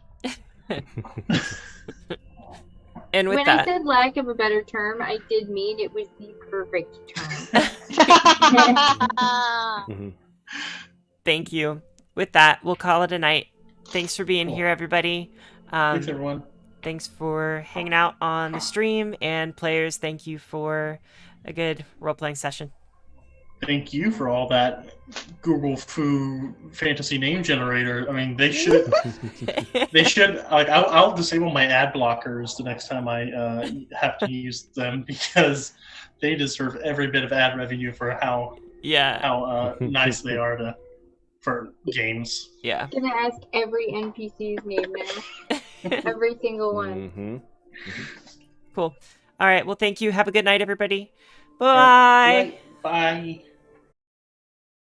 And with when that, I said lack of a better term, I did mean it was the perfect term. Thank you. With that, we'll call it a night. Thanks for being here, everybody. Thanks, everyone. Thanks for hanging out on the stream, and players, thank you for a good role-playing session. Thank you for all that Google Foo fantasy name generator. I mean, they should like. I'll disable my ad blockers the next time I have to use them, because they deserve every bit of ad revenue for how nice they are for games. Yeah. I'm gonna ask every NPC's name now. Every single one. Cool. All right. Well, thank you. Have a good night, everybody. Bye. Bye.